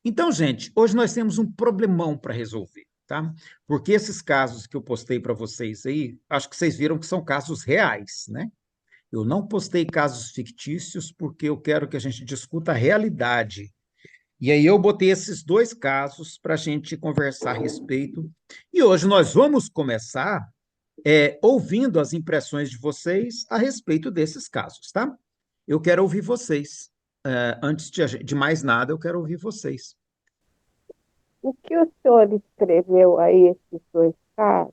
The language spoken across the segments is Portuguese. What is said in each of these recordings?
Então, gente, hoje nós temos um problemão para resolver, tá? Porque esses casos que eu postei para vocês aí, acho que vocês viram que são casos reais, né? Eu não postei casos fictícios porque eu quero que a gente discuta a realidade. E aí eu botei esses dois casos para a gente conversar a respeito. E hoje nós vamos começar ouvindo as impressões de vocês a respeito desses casos, tá? Eu quero ouvir vocês. Antes de mais nada, eu quero ouvir vocês. O que o senhor escreveu aí, esses dois casos,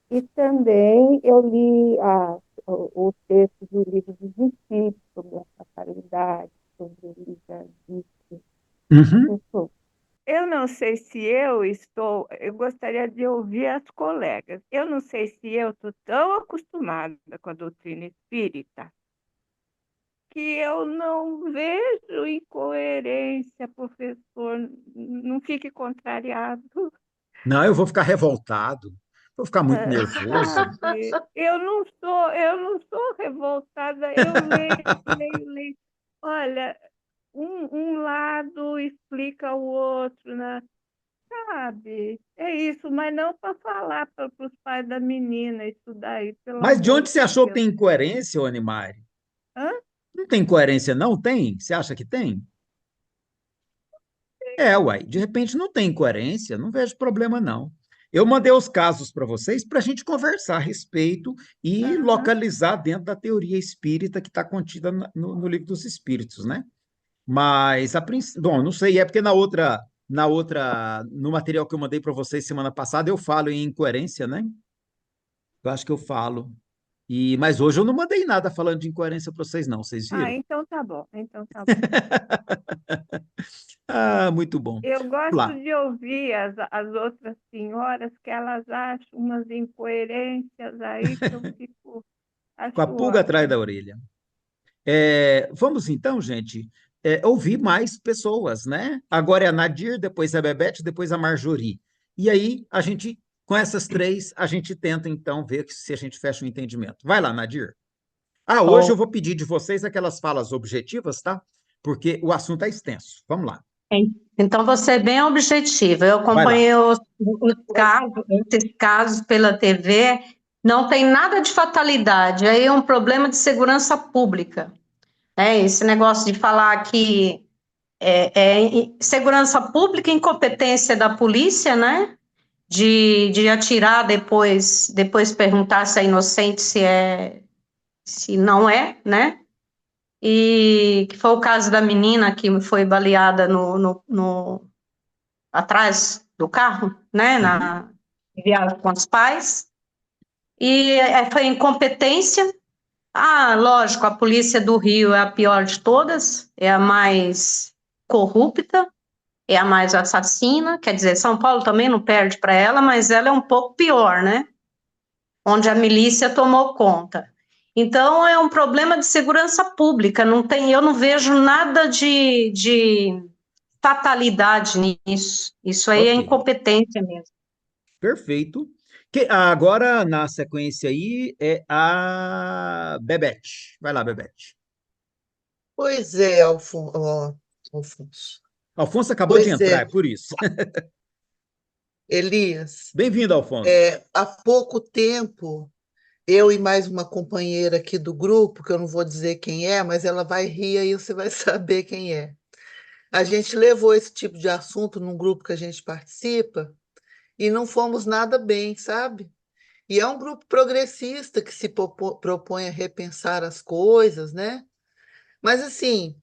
e também eu li o texto do livro dos Espíritos, sobre a fatalidade, sobre o livre-arbítrio. Uhum. Eu não sei se eu gostaria de ouvir as colegas. Eu não sei se eu estou tão acostumada com a doutrina espírita que eu não vejo incoerência, professor. Não fique contrariado. Não, eu vou ficar revoltado, vou ficar muito nervoso. Sabe, eu não sou revoltada, eu leio, leio, leio. Olha, um lado explica o outro, né? Sabe? É isso, mas não para falar para os pais da menina isso daí, pelo Mas de amor onde você de achou que Deus. tem incoerência, ô Animari? Hã? Não tem incoerência, não? Tem? Você acha que tem? Uai, de repente não tem incoerência, não vejo problema, não. Eu mandei os casos para vocês para a gente conversar a respeito e Aham. localizar dentro da teoria espírita que está contida no Livro dos Espíritos, né? Mas, bom, não sei, é porque no material que eu mandei para vocês semana passada, eu falo em incoerência, né? Eu acho que eu falo. Mas hoje eu não mandei nada falando de incoerência para vocês, não, vocês Ah, viram? então tá bom, então tá bom. Ah, muito bom. Eu Vamos gosto lá, de ouvir as outras senhoras que elas acham umas incoerências aí que eu fico, com a acho pulga atrás da ótimo. orelha. Vamos então, gente, ouvir mais pessoas, né? Agora é a Nadir, depois a Bebete, depois a Marjorie. E aí, com essas três, a gente tenta então ver se a gente fecha o entendimento. Vai lá, Nadir. Ah, hoje Bom, eu vou pedir de vocês aquelas falas objetivas, tá? Porque o assunto é extenso. Vamos lá. então você é bem objetiva. Eu Vai lá. acompanhei esses casos pela TV, não tem nada de fatalidade, aí é um problema de segurança pública. Né? Esse negócio de falar que segurança pública e incompetência da polícia, né? De atirar depois perguntar se é inocente, se não é, né? E que foi o caso da menina que foi baleada atrás do carro, né, Uhum. viagem com os pais, e foi incompetência. Ah, lógico, a polícia do Rio é a pior de todas, é a mais corrupta, é a mais assassina, quer dizer, São Paulo também não perde para ela, mas ela é um pouco pior, né, onde a milícia tomou conta. Então, é um problema de segurança pública, eu não vejo nada de fatalidade nisso. Isso aí é Ok. incompetência mesmo. Perfeito. Agora, na sequência aí, é a Bebete. Vai lá, Bebete. Pois é, Alfonso. Alfonso acabou de Pois entrar, é, é por isso. Elias, Bem-vindo, Alfonso. há pouco tempo, eu e mais uma companheira aqui do grupo, que eu não vou dizer quem é, mas ela vai rir e você vai saber quem é. A gente levou esse tipo de assunto num grupo que a gente participa e não fomos nada bem, sabe? E é um grupo progressista que se propõe a repensar as coisas, né? Mas assim,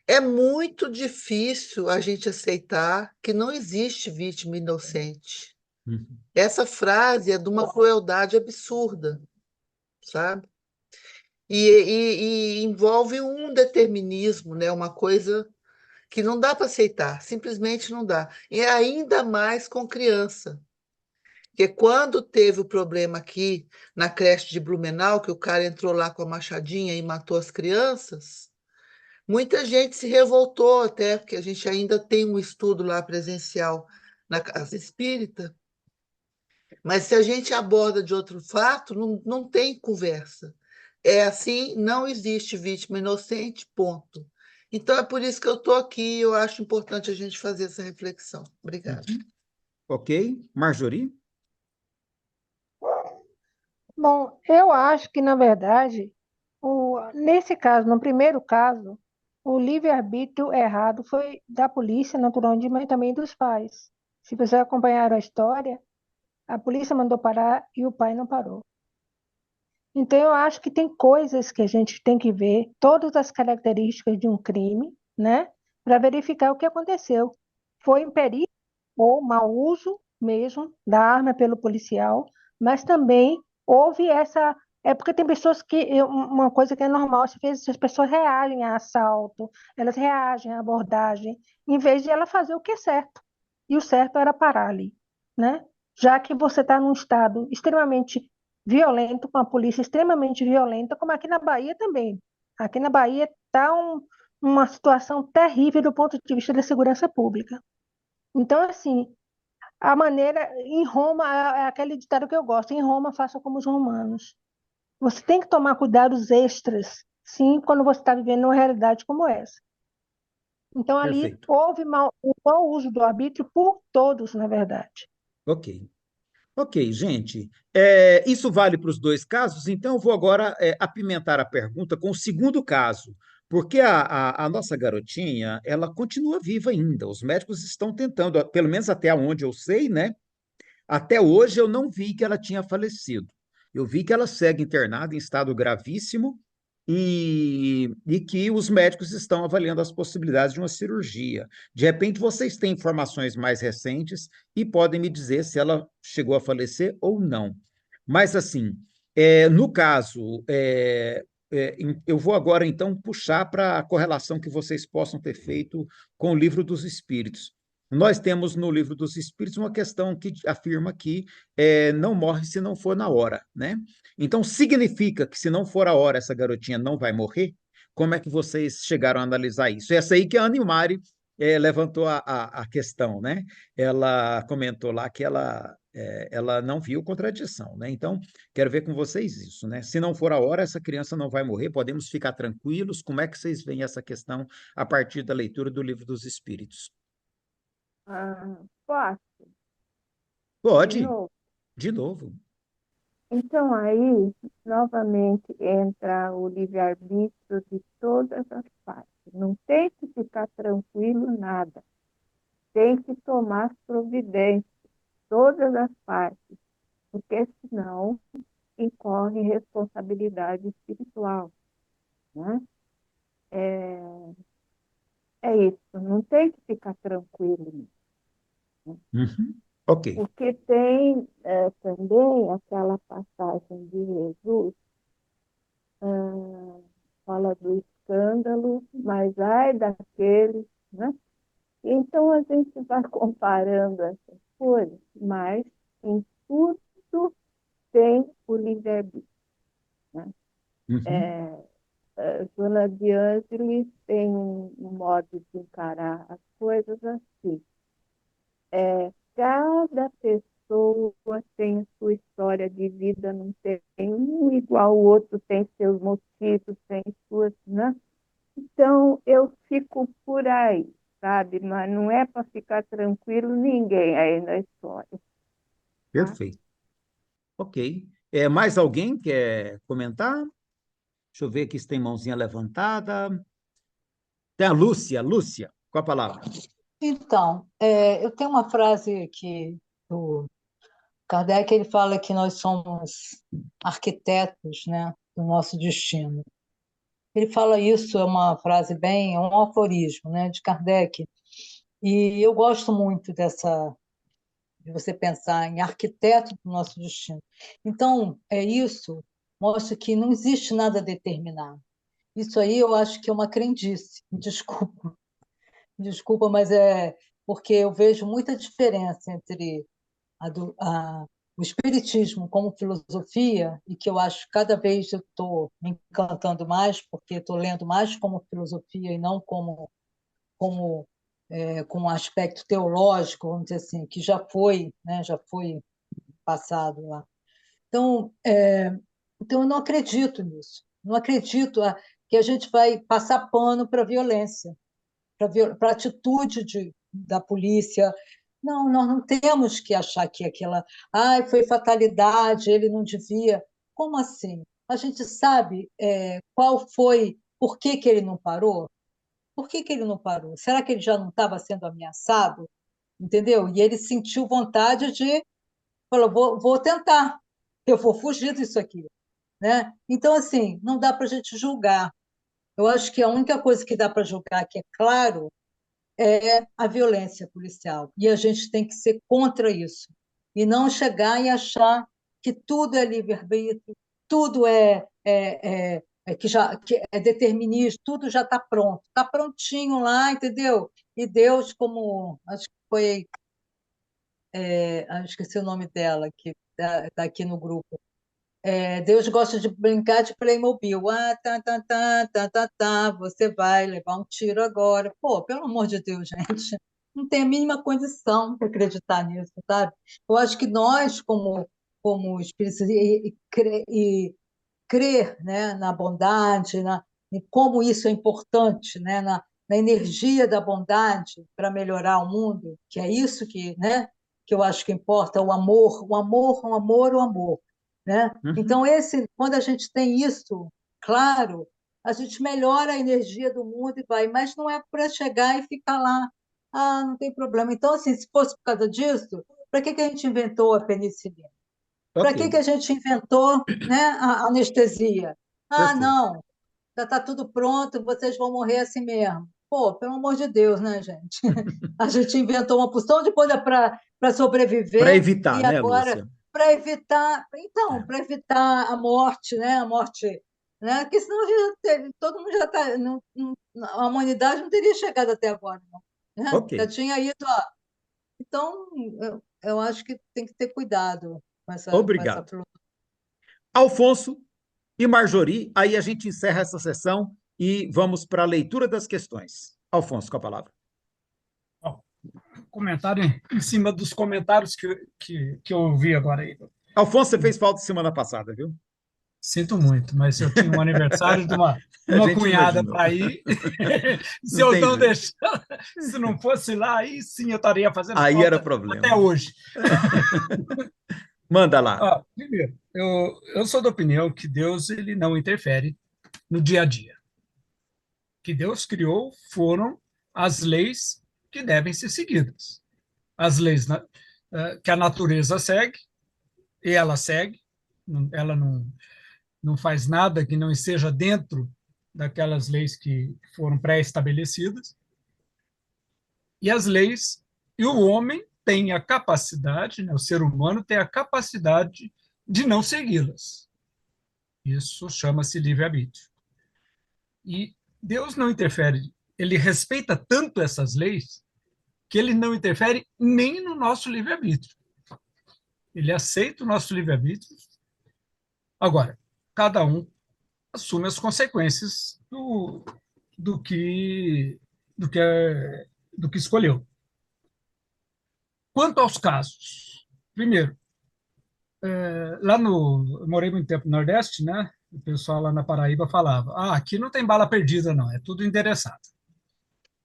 é muito difícil a gente aceitar que não existe vítima inocente. Uhum. Essa frase é de uma crueldade absurda, sabe? E envolve um determinismo, né? Uma coisa que não dá para aceitar, simplesmente não dá. E ainda mais com criança. Porque quando teve o problema aqui na creche de Blumenau, que o cara entrou lá com a machadinha e matou as crianças, muita gente se revoltou até, porque a gente ainda tem um estudo lá presencial na casa espírita, mas se a gente aborda de outro fato, não tem conversa. É assim, não existe vítima inocente, ponto. Então, é por isso que eu estou aqui e eu acho importante a gente fazer essa reflexão. Obrigada. Ok? Marjorie? Bom, eu acho que, na verdade, nesse caso, no primeiro caso, o livre-arbítrio errado foi da polícia, naturalmente, mas também dos pais. Se vocês acompanharam a história, a polícia mandou parar e o pai não parou. Então, eu acho que tem coisas que a gente tem que ver, todas as características de um crime, né, para verificar o que aconteceu. Foi imperícia ou mau uso mesmo da arma pelo policial, mas também houve essa. É porque tem pessoas que. Uma coisa que é normal, às vezes as pessoas reagem a assalto, elas reagem à abordagem, em vez de ela fazer o que é certo. E o certo era parar ali, né? Já que você está num estado extremamente violento, com a polícia extremamente violenta, como aqui na Bahia também. Aqui na Bahia está uma situação terrível do ponto de vista da segurança pública. Então, assim, a maneira. Em Roma, é aquele ditado que eu gosto: em Roma, faça como os romanos. Você tem que tomar cuidados extras, sim, quando você está vivendo uma realidade como essa. Então, ali Perfeito. houve o mau uso do arbítrio por todos, na verdade. Ok. Ok, gente. Isso vale para os dois casos, então eu vou agora apimentar a pergunta com o segundo caso, porque a nossa garotinha, ela continua viva ainda. Os médicos estão tentando, pelo menos até onde eu sei, né? Até hoje eu não vi que ela tinha falecido. Eu vi que ela segue internada em estado gravíssimo e que os médicos estão avaliando as possibilidades de uma cirurgia. De repente, vocês têm informações mais recentes e podem me dizer se ela chegou a falecer ou não. Mas, assim, no caso, eu vou agora, então, puxar para a correlação que vocês possam ter feito com o Livro dos Espíritos. Nós temos no Livro dos Espíritos uma questão que afirma que não morre se não for na hora, né? Então, significa que se não for a hora, essa garotinha não vai morrer? Como é que vocês chegaram a analisar isso? Essa aí que a Ana e Mari levantou a questão, né? Ela comentou lá que ela não viu contradição, né? Então, quero ver com vocês isso, né? Se não for a hora, essa criança não vai morrer, podemos ficar tranquilos. Como é que vocês veem essa questão a partir da leitura do Livro dos Espíritos? Posso, de Pode, novo? de novo. Então, aí, novamente, entra o livre-arbítrio de todas as partes. Não tem que ficar tranquilo nada. Tem que tomar as providências, todas as partes, porque senão incorre responsabilidade espiritual, né? É, é isso, não tem que ficar tranquilo, né? Uhum. Ok. Porque tem também aquela passagem de Jesus, fala do escândalo, mas ai daqueles, né? Então a gente vai comparando essas coisas, mas em tudo tem o livre-arbítrio, né? Uhum. Joana de Ângeles tem um modo de encarar as coisas assim. Cada pessoa tem a sua história de vida, não tem um igual ao outro, tem seus motivos, tem suas, né? Então, eu fico por aí, sabe? Mas não é para ficar tranquilo ninguém aí na história, tá? Perfeito. Ok. Mais alguém quer comentar? Deixa eu ver aqui se tem mãozinha levantada. Tem a Lúcia. Lúcia, com a palavra. Então, eu tenho uma frase aqui do Kardec, ele fala que nós somos arquitetos, né, do nosso destino. Ele fala isso, é uma frase bem, é um aforismo, né, de Kardec. E eu gosto muito de você pensar em arquiteto do nosso destino. Então, isso mostra que não existe nada determinado. Isso aí eu acho que é uma crendice. Desculpa, mas é porque eu vejo muita diferença entre o espiritismo como filosofia, e que eu acho que cada vez eu estou me encantando mais, porque estou lendo mais como filosofia e não com um aspecto teológico, vamos dizer assim, que já foi passado lá. Então, então eu não acredito nisso. Não acredito que a gente vai passar pano para a violência, para a atitude da polícia. Não, nós não temos que achar que aquela, ai, foi fatalidade, ele não devia. Como assim? A gente sabe qual foi, por que que ele não parou? Por que que ele não parou? Será que ele já não estava sendo ameaçado? Entendeu? E ele sentiu vontade de, falou, vou tentar, eu vou fugir disso aqui, né? Então, assim, não dá para a gente julgar. Eu acho que a única coisa que dá para julgar, que é claro, é a violência policial. E a gente tem que ser contra isso. E não chegar e achar que tudo é livre-arbítrio, tudo que é determinismo, tudo já está pronto. Está prontinho lá, entendeu? E Deus, como acho que foi, esqueci o nome dela, que está aqui no grupo. Deus gosta de brincar de Playmobil. Ah, você vai levar um tiro agora. Pô, pelo amor de Deus, gente, não tem a mínima condição de acreditar nisso, sabe? Eu acho que nós, como espíritos, e crer, né, na bondade, em como isso é importante, né, na energia da bondade para melhorar o mundo, que é isso que, né, que eu acho que importa, o amor, o amor, o amor, o amor, né? Então quando a gente tem isso claro, a gente melhora a energia do mundo e vai, mas não é para chegar e ficar lá, ah, não tem problema. Então, assim, se fosse por causa disso, para que a gente inventou a penicilina? Para que Ok, a gente inventou, né, a anestesia? Ah, perfeito. não, já está tudo pronto, vocês vão morrer assim mesmo. Pô, pelo amor de Deus, né, gente? A gente inventou uma porção de coisa para Para sobreviver evitar, e né, agora Lúcia? para evitar, então, É. para evitar a morte, né? A morte, né? Porque senão todo mundo já está, a humanidade não teria chegado até agora, não, né? Ok, Já tinha ido, ó. Então, eu acho que tem que ter cuidado com essa obrigado. Alfonso e Marjorie, aí a gente encerra essa sessão e vamos para a leitura das questões. Alfonso, com a palavra. Ó, comentário em cima dos comentários que eu ouvi agora aí. Alfonso, você fez falta semana passada, viu? Sinto muito, mas eu tinha um aniversário de uma, A uma gente cunhada imaginou. para ir. Se Não eu tem não jeito. deixar, se não fosse lá, aí sim eu estaria fazendo Aí era falta até problema. hoje. Manda lá. Primeiro, eu sou da opinião que Deus ele não interfere no dia a dia. O que Deus criou foram as leis que devem ser seguidas. As leis que a natureza segue, e ela segue, ela não faz nada que não esteja dentro daquelas leis que foram pré-estabelecidas. E as leis, e o homem tem a capacidade, né, o ser humano tem a capacidade de não segui-las. Isso chama-se livre-arbítrio. E Deus não interfere, ele respeita tanto essas leis que ele não interfere nem no nosso livre-arbítrio. Ele aceita o nosso livre-arbítrio. Agora, cada um assume as consequências do que do que do que escolheu. Quanto aos casos, primeiro, eu morei muito tempo no Nordeste, né? O pessoal lá na Paraíba falava: aqui não tem bala perdida, não, é tudo endereçado.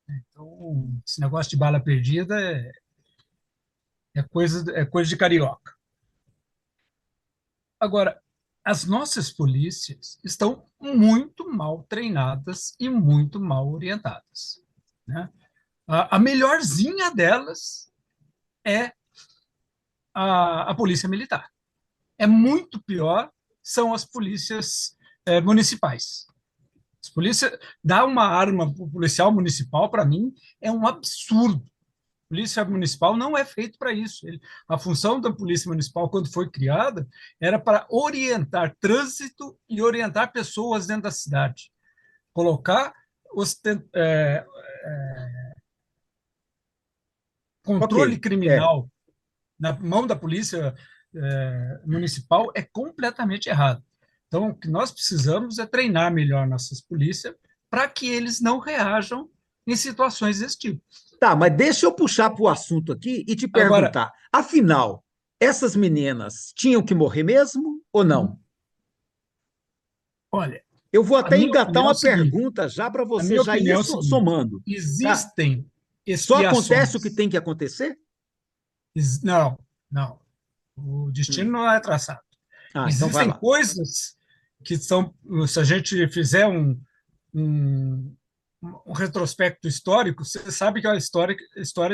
Então, esse negócio de bala perdida é coisa de carioca. Agora, as nossas polícias estão muito mal treinadas e muito mal orientadas, né? A melhorzinha delas é a polícia militar. É muito pior são as polícias municipais. As polícias dar uma arma para o policial municipal, para mim, é um absurdo. A polícia municipal não é feito para isso. A função da polícia municipal, quando foi criada, era para orientar trânsito e orientar pessoas dentro da cidade. Colocar controle Ok, criminal na mão da polícia municipal é completamente errado. Então, o que nós precisamos é treinar melhor nossas polícias para que eles não reajam em situações desse tipo. Tá, mas deixa eu puxar para o assunto aqui e te Agora, perguntar: afinal, essas meninas tinham que morrer mesmo ou não? olha, Eu vou até minha engatar opinião é o uma seguinte, pergunta já para a você minha já ir opinião é o seguinte, somando. Tá? existem Só acontece o que expiações. tem que acontecer? Não, não. O destino Hum. não é traçado. Ah, então vai Existem lá. coisas que são, se a gente fizer um, um retrospecto histórico, você sabe que a história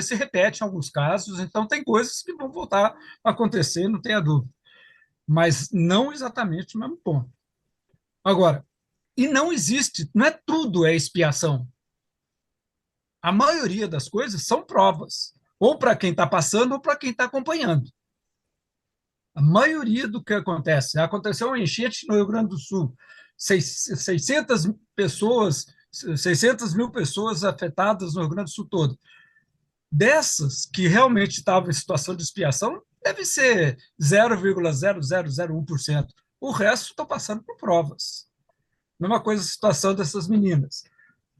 se repete em alguns casos, então tem coisas que vão voltar a acontecer, não tenha dúvida. Mas não exatamente no mesmo ponto. Agora, e não existe, não é tudo é expiação. A maioria das coisas são provas, ou para quem está passando ou para quem está acompanhando. A maioria do que acontece. Aconteceu uma enchente no Rio Grande do Sul, 600 pessoas, 600 mil pessoas afetadas no Rio Grande do Sul todo. Dessas que realmente estavam em situação de expiação, deve ser 0,0001%. O resto estão passando por provas. Mesma coisa a situação dessas meninas.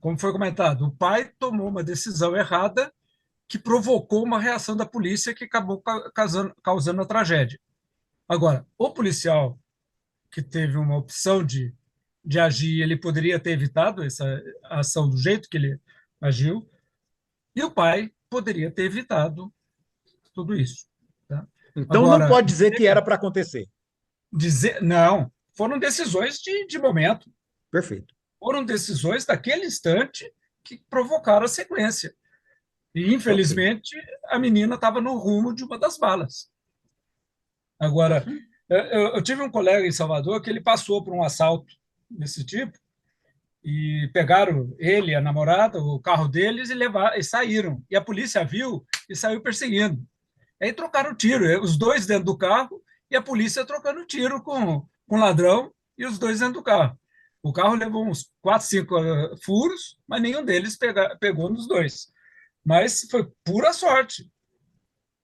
Como foi comentado, o pai tomou uma decisão errada que provocou uma reação da polícia que acabou causando a tragédia. Agora, o policial que teve uma opção de agir, ele poderia ter evitado essa ação do jeito que ele agiu, e o pai poderia ter evitado tudo isso. Tá? Então não Agora, pode dizer que era para acontecer. não, foram decisões de momento, Perfeito. foram decisões daquele instante que provocaram a sequência. E, Ok. infelizmente, a menina estava no rumo de uma das balas. Agora, eu tive um colega em Salvador que ele passou por um assalto desse tipo e pegaram ele, a namorada, o carro deles e saíram. E a polícia viu e saiu perseguindo. Aí trocaram tiro, os dois dentro do carro e a polícia trocando tiro com o ladrão e os dois dentro do carro. O carro levou uns 4, 5 furos, mas nenhum deles pegou nos dois. Mas foi pura sorte.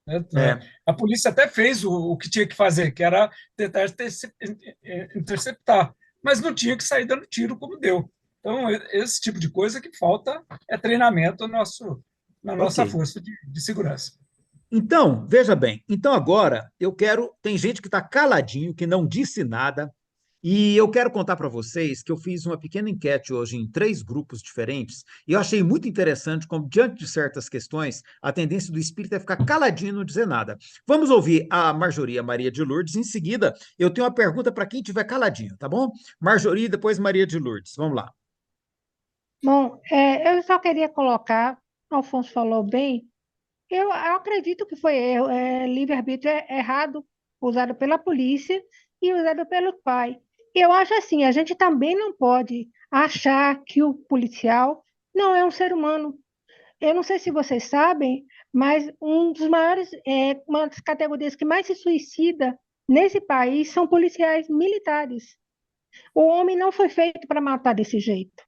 Né? É, A polícia até fez o que tinha que fazer, que era tentar interceptar, mas não tinha que sair dando tiro como deu. Então, esse tipo de coisa que falta é treinamento na nossa ok. força de segurança. Então, veja bem. Então agora eu quero. Tem gente que está caladinho, que não disse nada. E eu quero contar para vocês que eu fiz uma pequena enquete hoje em 3 grupos diferentes, e eu achei muito interessante como, diante de certas questões, a tendência do espírito é ficar caladinho e não dizer nada. Vamos ouvir a Marjorie e a Maria de Lourdes. Em seguida, eu tenho uma pergunta para quem estiver caladinho, tá bom? Marjorie, depois Maria de Lourdes. Vamos lá. Bom, eu só queria colocar, o Alfonso falou bem, eu acredito que foi erro, livre-arbítrio errado, usado pela polícia e usado pelo pai. Eu acho assim, a gente também não pode achar que o policial não é um ser humano. Eu não sei se vocês sabem, mas uma das categorias que mais se suicida nesse país são policiais militares. O homem não foi feito para matar desse jeito.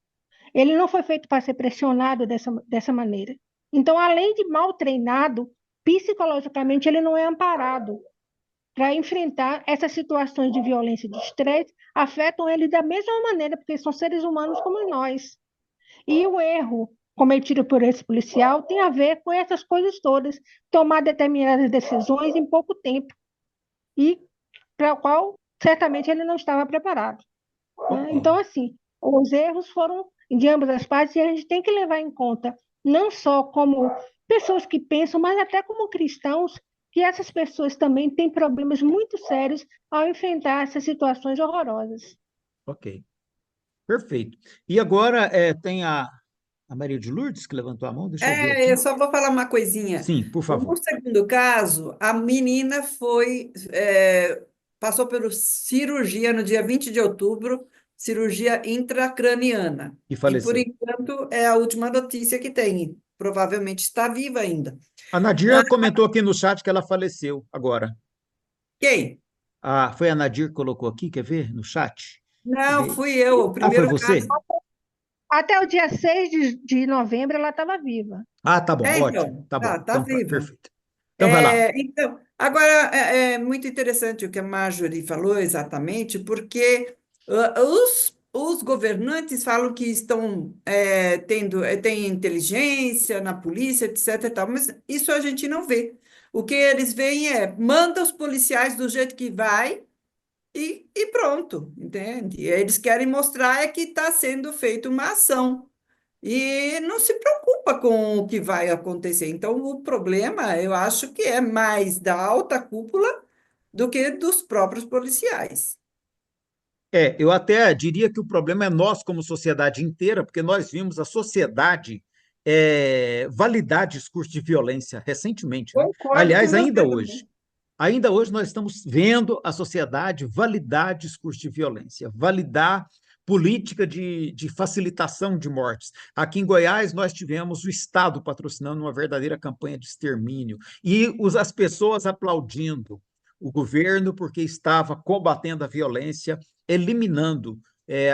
Ele não foi feito para ser pressionado dessa maneira. Então, além de mal treinado, psicologicamente ele não é amparado para enfrentar essas situações de violência e de estresse, afetam ele da mesma maneira, porque são seres humanos como nós. E o erro cometido por esse policial tem a ver com essas coisas todas, tomar determinadas decisões em pouco tempo, e para o qual certamente ele não estava preparado. Né? Ok. Então, assim, os erros foram de ambas as partes e a gente tem que levar em conta, não só como pessoas que pensam, mas até como cristãos, que essas pessoas também têm problemas muito sérios ao enfrentar essas situações horrorosas. Ok. Perfeito. E agora tem a Maria de Lourdes que levantou a mão, deixa eu ver Eu aqui. só vou falar uma coisinha. Sim, por No favor. segundo caso, a menina passou por cirurgia no dia 20 de outubro, cirurgia intracraniana. E E, por faleceu. enquanto, é a última notícia que tem. Provavelmente está viva ainda. A Nadir comentou aqui no chat que ela faleceu agora. Quem? Foi a Nadir que colocou aqui, quer ver? No chat. Não, fui eu. O Foi primeiro caso. você? Até o dia 6 de novembro ela estava viva. Tá bom, ótimo. Então, Tá bom. tá Então, viva. perfeito. Então, vai lá. Então, agora é muito interessante o que a Marjorie falou exatamente, porque os governantes falam que estão têm inteligência na polícia, etc. e tal, mas isso a gente não vê. O que eles veem manda os policiais do jeito que vai, e pronto, entende? Eles querem mostrar é que está sendo feita uma ação e não se preocupa com o que vai acontecer. Então, o problema, eu acho que é mais da alta cúpula do que dos próprios policiais. Eu até diria que o problema é nós, como sociedade inteira, porque nós vimos a sociedade validar discurso de violência recentemente, né? Concordo com Aliás, você também. ainda hoje nós estamos vendo a sociedade validar discurso de violência, validar política de facilitação de mortes. Aqui em Goiás, nós tivemos o Estado patrocinando uma verdadeira campanha de extermínio e as pessoas aplaudindo o governo porque estava combatendo a violência, eliminando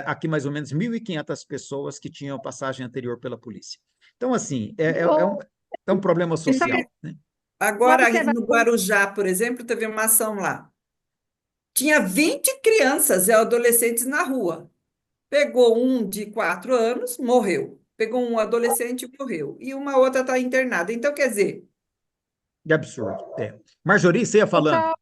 aqui mais ou menos 1.500 pessoas que tinham passagem anterior pela polícia. Então, assim, Ô, é um problema E sabe, social, né? uma agora, no observação. Guarujá, por exemplo, teve uma ação lá. Tinha 20 crianças e adolescentes na rua. Pegou um de 4 anos, morreu. Pegou um adolescente, morreu. E uma outra está internada. Então, quer dizer, Que absurdo. Marjorie, você ia falando? Só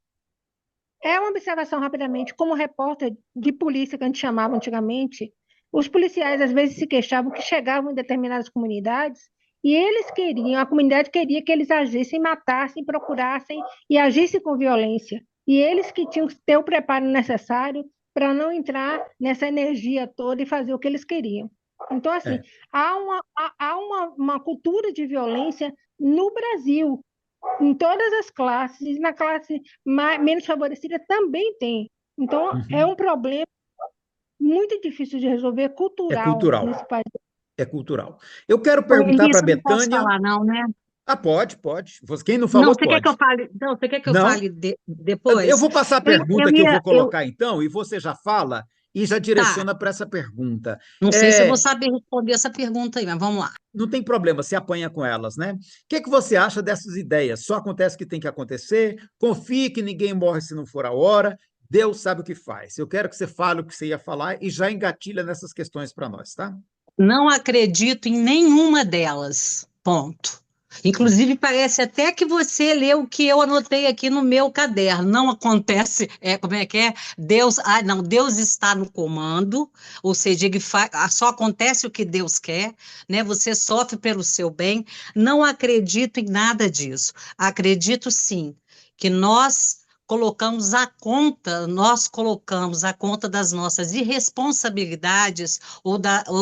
é uma observação rapidamente. Como repórter de polícia que a gente chamava antigamente, os policiais às vezes se queixavam que chegavam em determinadas comunidades e eles queriam, a comunidade queria que eles agissem, matassem, procurassem e agissem com violência. E eles que tinham que ter o preparo necessário para não entrar nessa energia toda e fazer o que eles queriam. Então, assim, É. há uma cultura de violência no Brasil, em todas as classes, e na classe menos favorecida também tem. Então, é Uhum. um problema muito difícil de resolver, É cultural cultural. nesse país. É cultural. Eu quero Ô, perguntar para a Elisa, não posso Betânia. falar, não, né? Ah, pode, pode. Quem não Não, falou, você quer que eu pode. fale? Não, você quer que eu Não? fale Eu depois? vou passar a Eu pergunta que eu vou ia, colocar, então, e você já fala e já tá. direciona para essa pergunta. Não sei se eu vou É, saber responder essa pergunta aí, mas vamos lá. não tem problema, se apanha com elas, né? O que você acha dessas ideias? Só acontece o que tem que acontecer, confie que ninguém morre se não for a hora, Deus sabe o que faz. Eu quero que você fale o que você ia falar e já engatilha nessas questões para nós, tá? Não acredito em nenhuma delas. Ponto. Inclusive, parece até que você leu o que eu anotei aqui no meu caderno. Não acontece, como é que é? Deus, não, Deus está no comando, ou seja, só acontece o que Deus quer, né? Você sofre pelo seu bem. Não acredito em nada disso. Acredito sim que nós colocamos a conta das nossas irresponsabilidades ou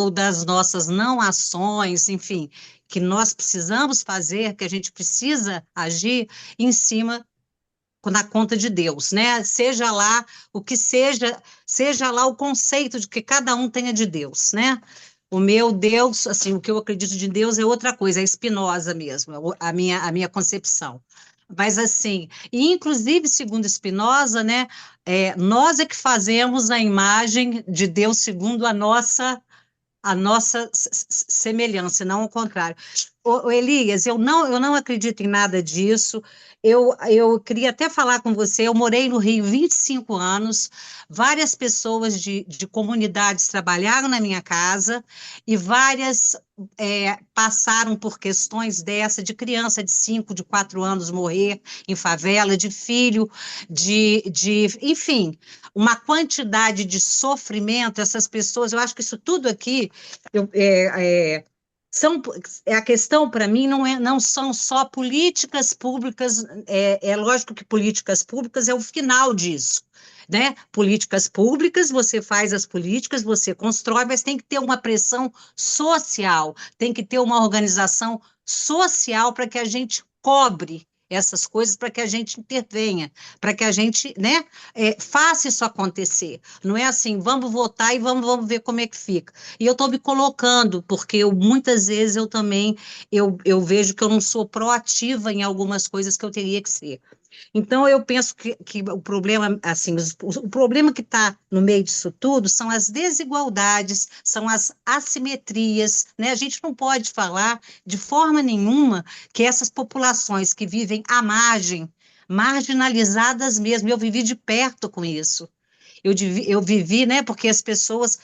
das nossas não ações, enfim, que nós precisamos fazer, que a gente precisa agir em cima na conta de Deus, né? Seja lá o que seja lá o conceito de que cada um tenha de Deus, né? O meu Deus, assim, o que eu acredito de Deus é outra coisa, é Spinoza mesmo, a minha concepção. Mas assim, e inclusive, segundo Spinoza, né, nós é que fazemos a imagem de Deus segundo a nossa semelhança, não o contrário. Elias, eu não acredito em nada disso. Eu queria até falar com você. Eu morei no Rio 25 anos, várias pessoas de comunidades trabalharam na minha casa e várias passaram por questões de criança de 5, de 4 anos morrer em favela, de filho, enfim, uma quantidade de sofrimento. Essas pessoas, eu acho que isso tudo aqui eu, são, a questão para mim não são só políticas públicas, é lógico que políticas públicas é o final disso, né? Políticas públicas, você faz as políticas, você constrói, mas tem que ter uma pressão social, tem que ter uma organização social para que a gente cobre essas coisas, para que a gente intervenha, para que a gente, né, faça isso acontecer. Não é assim, vamos votar e vamos ver como é que fica. E eu estou me colocando, porque muitas vezes eu também, eu vejo que eu não sou proativa em algumas coisas que eu teria que ser. Então, eu penso que o problema, assim, o problema que está no meio disso tudo são as desigualdades, são as assimetrias, né? A gente não pode falar de forma nenhuma que essas populações que vivem à margem, marginalizadas mesmo, eu vivi de perto com isso. Eu vivi, né, porque as pessoas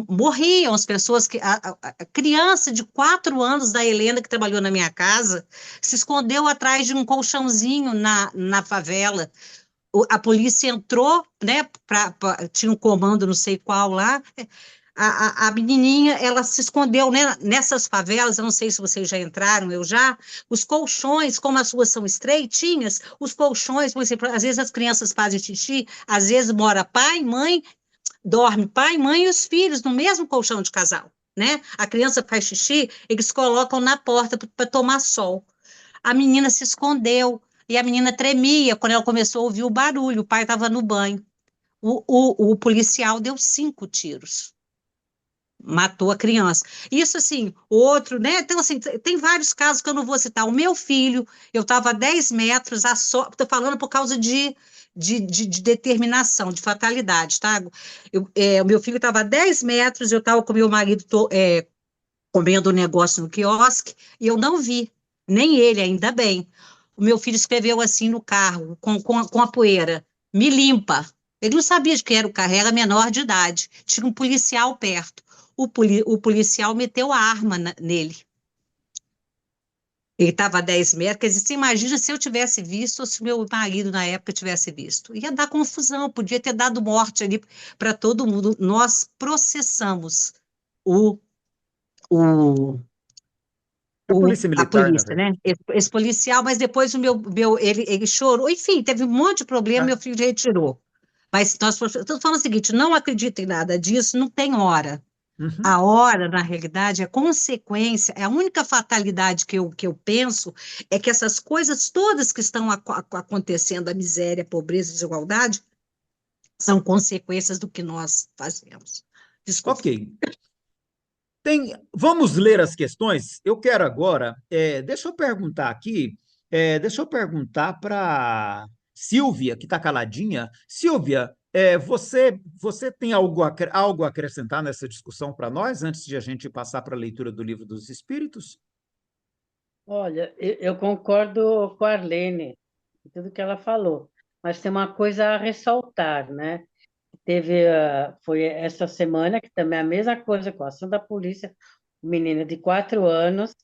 morriam, as pessoas a criança de 4 anos da Helena, que trabalhou na minha casa, se escondeu atrás de um colchãozinho na favela. a polícia entrou, né, tinha um comando não sei qual lá, a menininha, ela se escondeu, né, nessas favelas, eu não sei se vocês já entraram, eu já, os colchões, como as ruas são estreitinhas, os colchões, por exemplo, às vezes as crianças fazem xixi, às vezes mora pai, mãe, dorme pai, mãe e os filhos no mesmo colchão de casal, né? A criança faz xixi, eles colocam na porta para tomar sol. A menina se escondeu e a menina tremia quando ela começou a ouvir o barulho. O pai estava no banho. O policial deu 5 tiros. Matou a criança. Isso, assim, outro, né? Então, assim, tem vários casos que eu não vou citar. O meu filho, eu estava a 10 metros, estou falando por causa de determinação, de fatalidade, tá? O meu filho estava a 10 metros, eu estava com meu marido comendo um negócio no quiosque, e eu não vi, nem ele, ainda bem. O meu filho escreveu assim no carro, com a poeira, me limpa. Ele não sabia de quem era o carro, era menor de idade. Tinha um policial perto. O policial meteu a arma nele. Ele estava a 10 metros, quer dizer, você imagina se eu tivesse visto ou se meu marido na época tivesse visto. Ia dar confusão, podia ter dado morte ali para todo mundo. Nós processamos o, A polícia a militar, na polícia, verdade. né? Esse policial, mas depois ele chorou, enfim, teve um monte de problema, meu filho retirou. Mas nós estou falando o seguinte, não acredito em nada disso, não tem hora. Uhum. A hora, na realidade, é consequência, é a única fatalidade que eu penso é que essas coisas todas que estão acontecendo, a miséria, a pobreza, a desigualdade, são consequências do que nós fazemos. Desculpa. Ok. Vamos ler as questões? Eu quero agora, deixa eu perguntar para Silvia, que está caladinha. Silvia, você tem algo a acrescentar nessa discussão para nós, antes de a gente passar para a leitura do Livro dos Espíritos? Olha, eu concordo com a Arlene, com tudo que ela falou, mas tem uma coisa a ressaltar, né? Foi essa semana que também é a mesma coisa com a ação da polícia, um menino de 4 anos,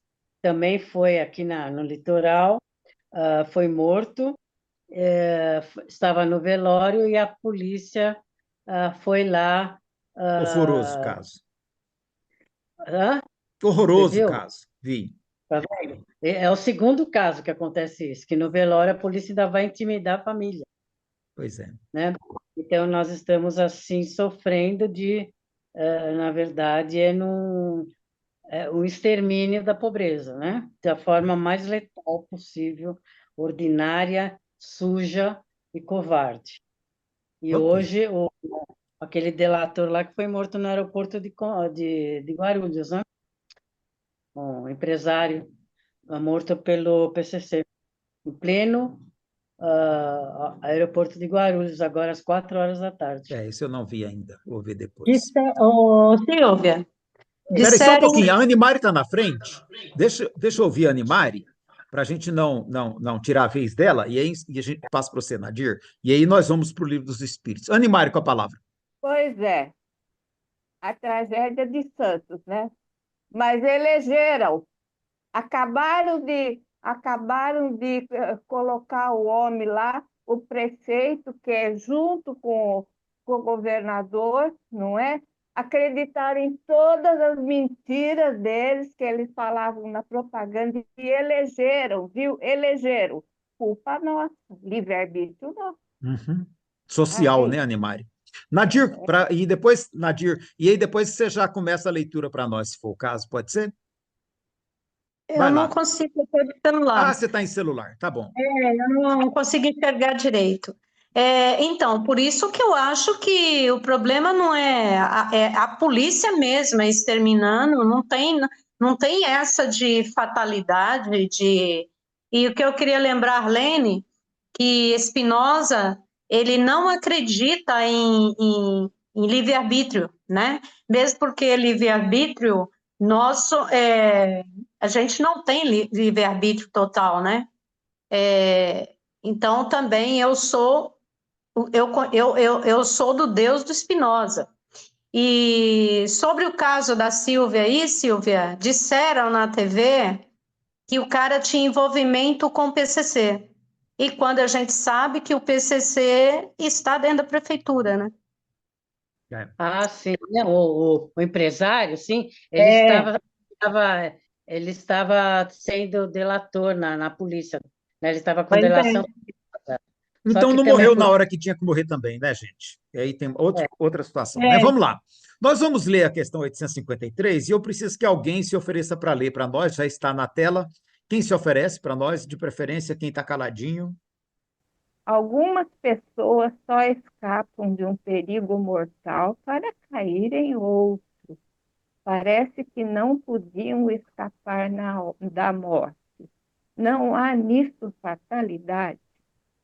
também foi aqui no litoral, foi morto, estava no velório e a polícia foi lá. Horroroso caso. Hã? Você Horroroso viu? caso. Vi. Tá vendo? É o segundo caso que acontece isso, que no velório a polícia ainda vai intimidar a família, Pois é. né? Então, nós estamos, assim, sofrendo na verdade, um extermínio da pobreza, né? Da forma mais letal possível, ordinária, suja e covarde. E Ok. hoje, aquele delator lá que foi morto no aeroporto de Guarulhos, né? Um empresário morto pelo PCC, em pleno aeroporto de Guarulhos, agora às 4 horas da tarde. Isso eu não vi ainda, vou ver depois. Silvia, Espera aí só um disseram... pouquinho, a Animari está na frente. Deixa eu ouvir a Animari, para a gente não tirar a vez dela, e aí a gente passa para você, Nadir, e aí nós vamos para o Livro dos Espíritos. Animari, com a palavra. Pois é, a tragédia de Santos, né? Mas elegeram, acabaram de colocar o homem lá, o prefeito, que é junto com o governador, não é? Acreditaram em todas as mentiras deles que eles falavam na propaganda e elegeram, viu? Elegeram. Culpa nossa, livre-arbítrio não. Uhum. Social, né, Ai, Animari? Nadir, Nadir, e aí depois você já começa a leitura para nós, se for o caso, pode ser? Eu Vai não lá. consigo ter celular. Você está em celular, tá bom. Eu não consigo enxergar direito. Então, por isso que eu acho que o problema não é a polícia mesma exterminando, não tem essa de fatalidade, E o que eu queria lembrar, Arlene, que Spinoza, ele não acredita em livre-arbítrio, né? Mesmo porque livre-arbítrio, a gente não tem livre-arbítrio total, né? Então, também eu sou do Deus do Spinoza. E sobre o caso da Silvia aí, Silvia, disseram na TV que o cara tinha envolvimento com o PCC. e quando a gente sabe que o PCC está dentro da prefeitura, né? É. Ah, sim, né? O empresário, sim, É. estava, ele estava sendo delator na polícia, né? Ele estava com Pois delação. é. Só Então que não tem um morreu na problema. hora que tinha que morrer também, né, gente? E aí tem outra situação, né? É. Vamos lá. Nós vamos ler a questão 853 e eu preciso que alguém se ofereça para ler para nós, já está na tela. Quem se oferece para nós, de preferência, quem está caladinho? Algumas pessoas só escapam de um perigo mortal para cair em outro. Parece que não podiam escapar da morte. Não há nisso fatalidade.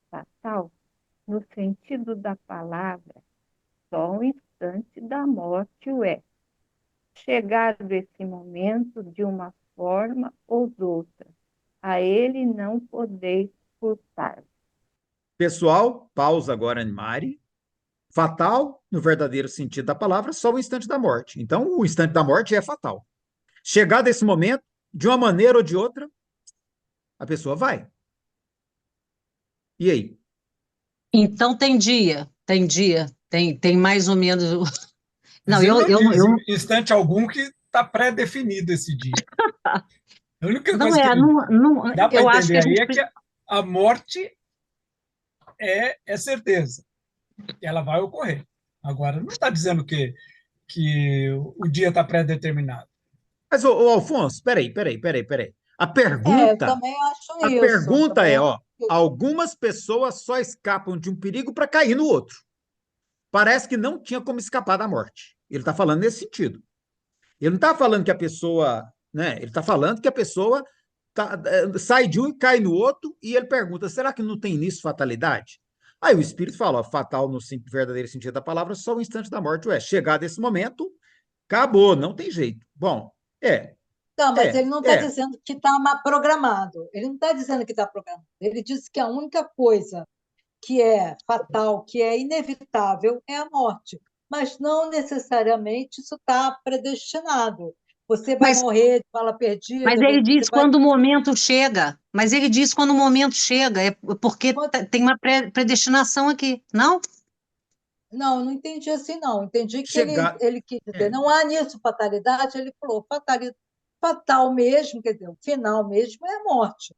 Fatal, no sentido da palavra, só um instante da morte o é. Chegado esse momento, de uma forma ou de outra, a ele não podeis furtar. Pessoal, pausa agora, Animari. Fatal, no verdadeiro sentido da palavra, só o instante da morte. Então, o instante da morte é fatal. Chegado esse momento, de uma maneira ou de outra, a pessoa vai. E aí? Então tem mais ou menos. Não, Mas ele não diz eu em instante algum que está pré-definido esse dia. A única não coisa que ele dá para eu acho que entender a aí gente é que a morte é certeza, ela vai ocorrer. Agora, não está dizendo que o dia está pré-determinado. Mas, ô Alfonso, peraí. A eu pergunta, também acho a isso. pergunta Também é, acho ó, isso. algumas pessoas só escapam de um perigo para cair no outro. Parece que não tinha como escapar da morte. Ele está falando nesse sentido. Ele não está falando que a pessoa, né? Ele está falando que a pessoa sai de um e cai no outro, e ele pergunta: será que não tem nisso fatalidade? Aí o Espírito fala: ó, fatal no verdadeiro sentido da palavra, só o instante da morte. Ué, chegar desse momento, acabou, não tem jeito. Bom, é, Não, mas é, ele não está é. dizendo que está programado. Ele não está dizendo que está programado. Ele disse que a única coisa que é fatal, que é inevitável, é a morte. Mas não necessariamente isso está predestinado. Você vai Mas, morrer de bala mas perdida, ele você diz vai. quando o momento chega. Mas ele diz quando o momento chega. É porque tem uma predestinação aqui, não? Não, não entendi assim, não. Entendi que Chegar. ele quis dizer, É. não há nisso fatalidade, ele falou, fatal mesmo, quer dizer, o final mesmo é a morte.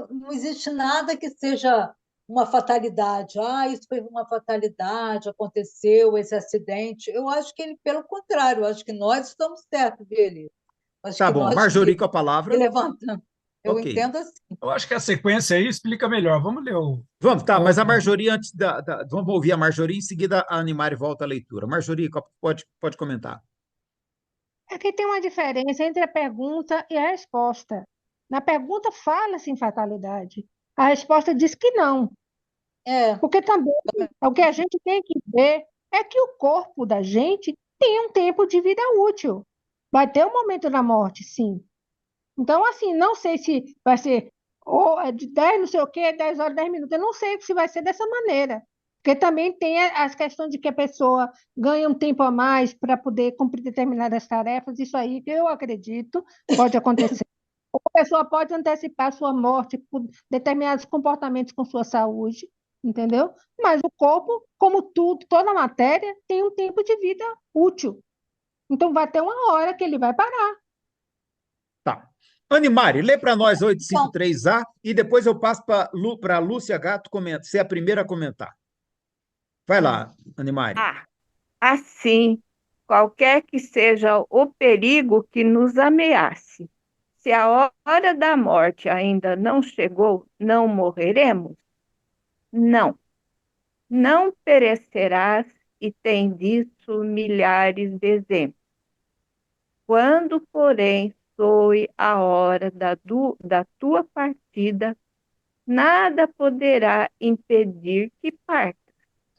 Não existe nada que seja uma fatalidade. Ah, isso foi uma fatalidade, aconteceu esse acidente. Eu acho que ele, pelo contrário, eu acho que nós estamos certos dele. Acho Tá que bom, nós Marjorie com a que palavra. levantamos. Eu Ok. entendo assim. Eu acho que a sequência aí explica melhor. Vamos ler Vamos, tá, a mas a outra. Marjorie, antes vamos ouvir a Marjorie, em seguida a Animari volta à leitura. Marjorie, pode comentar. Aqui tem uma diferença entre a pergunta e a resposta. Na pergunta fala-se em fatalidade. A resposta diz que não. É, Porque também o que a gente tem que ver é que o corpo da gente tem um tempo de vida útil. Vai ter um momento da morte, sim. Então, assim, não sei se vai ser ou é de 10 não sei o quê, 10 horas, 10 minutos. Eu não sei se vai ser dessa maneira. Porque também tem as questões de que a pessoa ganha um tempo a mais para poder cumprir determinadas tarefas. Isso aí que eu acredito pode acontecer. Ou a pessoa pode antecipar a sua morte por determinados comportamentos com sua saúde, entendeu? Mas o corpo, como tudo, toda matéria, tem um tempo de vida útil. Então vai ter uma hora que ele vai parar. Tá. Animari, lê para nós então, 853A e depois eu passo para a Lúcia Gato ser a primeira a comentar. Vai lá, Animari. Ah, assim, qualquer que seja o perigo que nos ameace, se a hora da morte ainda não chegou, não morreremos? Não, não perecerás, e tem disso milhares de exemplos. Quando, porém, soe a hora da tua partida, nada poderá impedir que partas.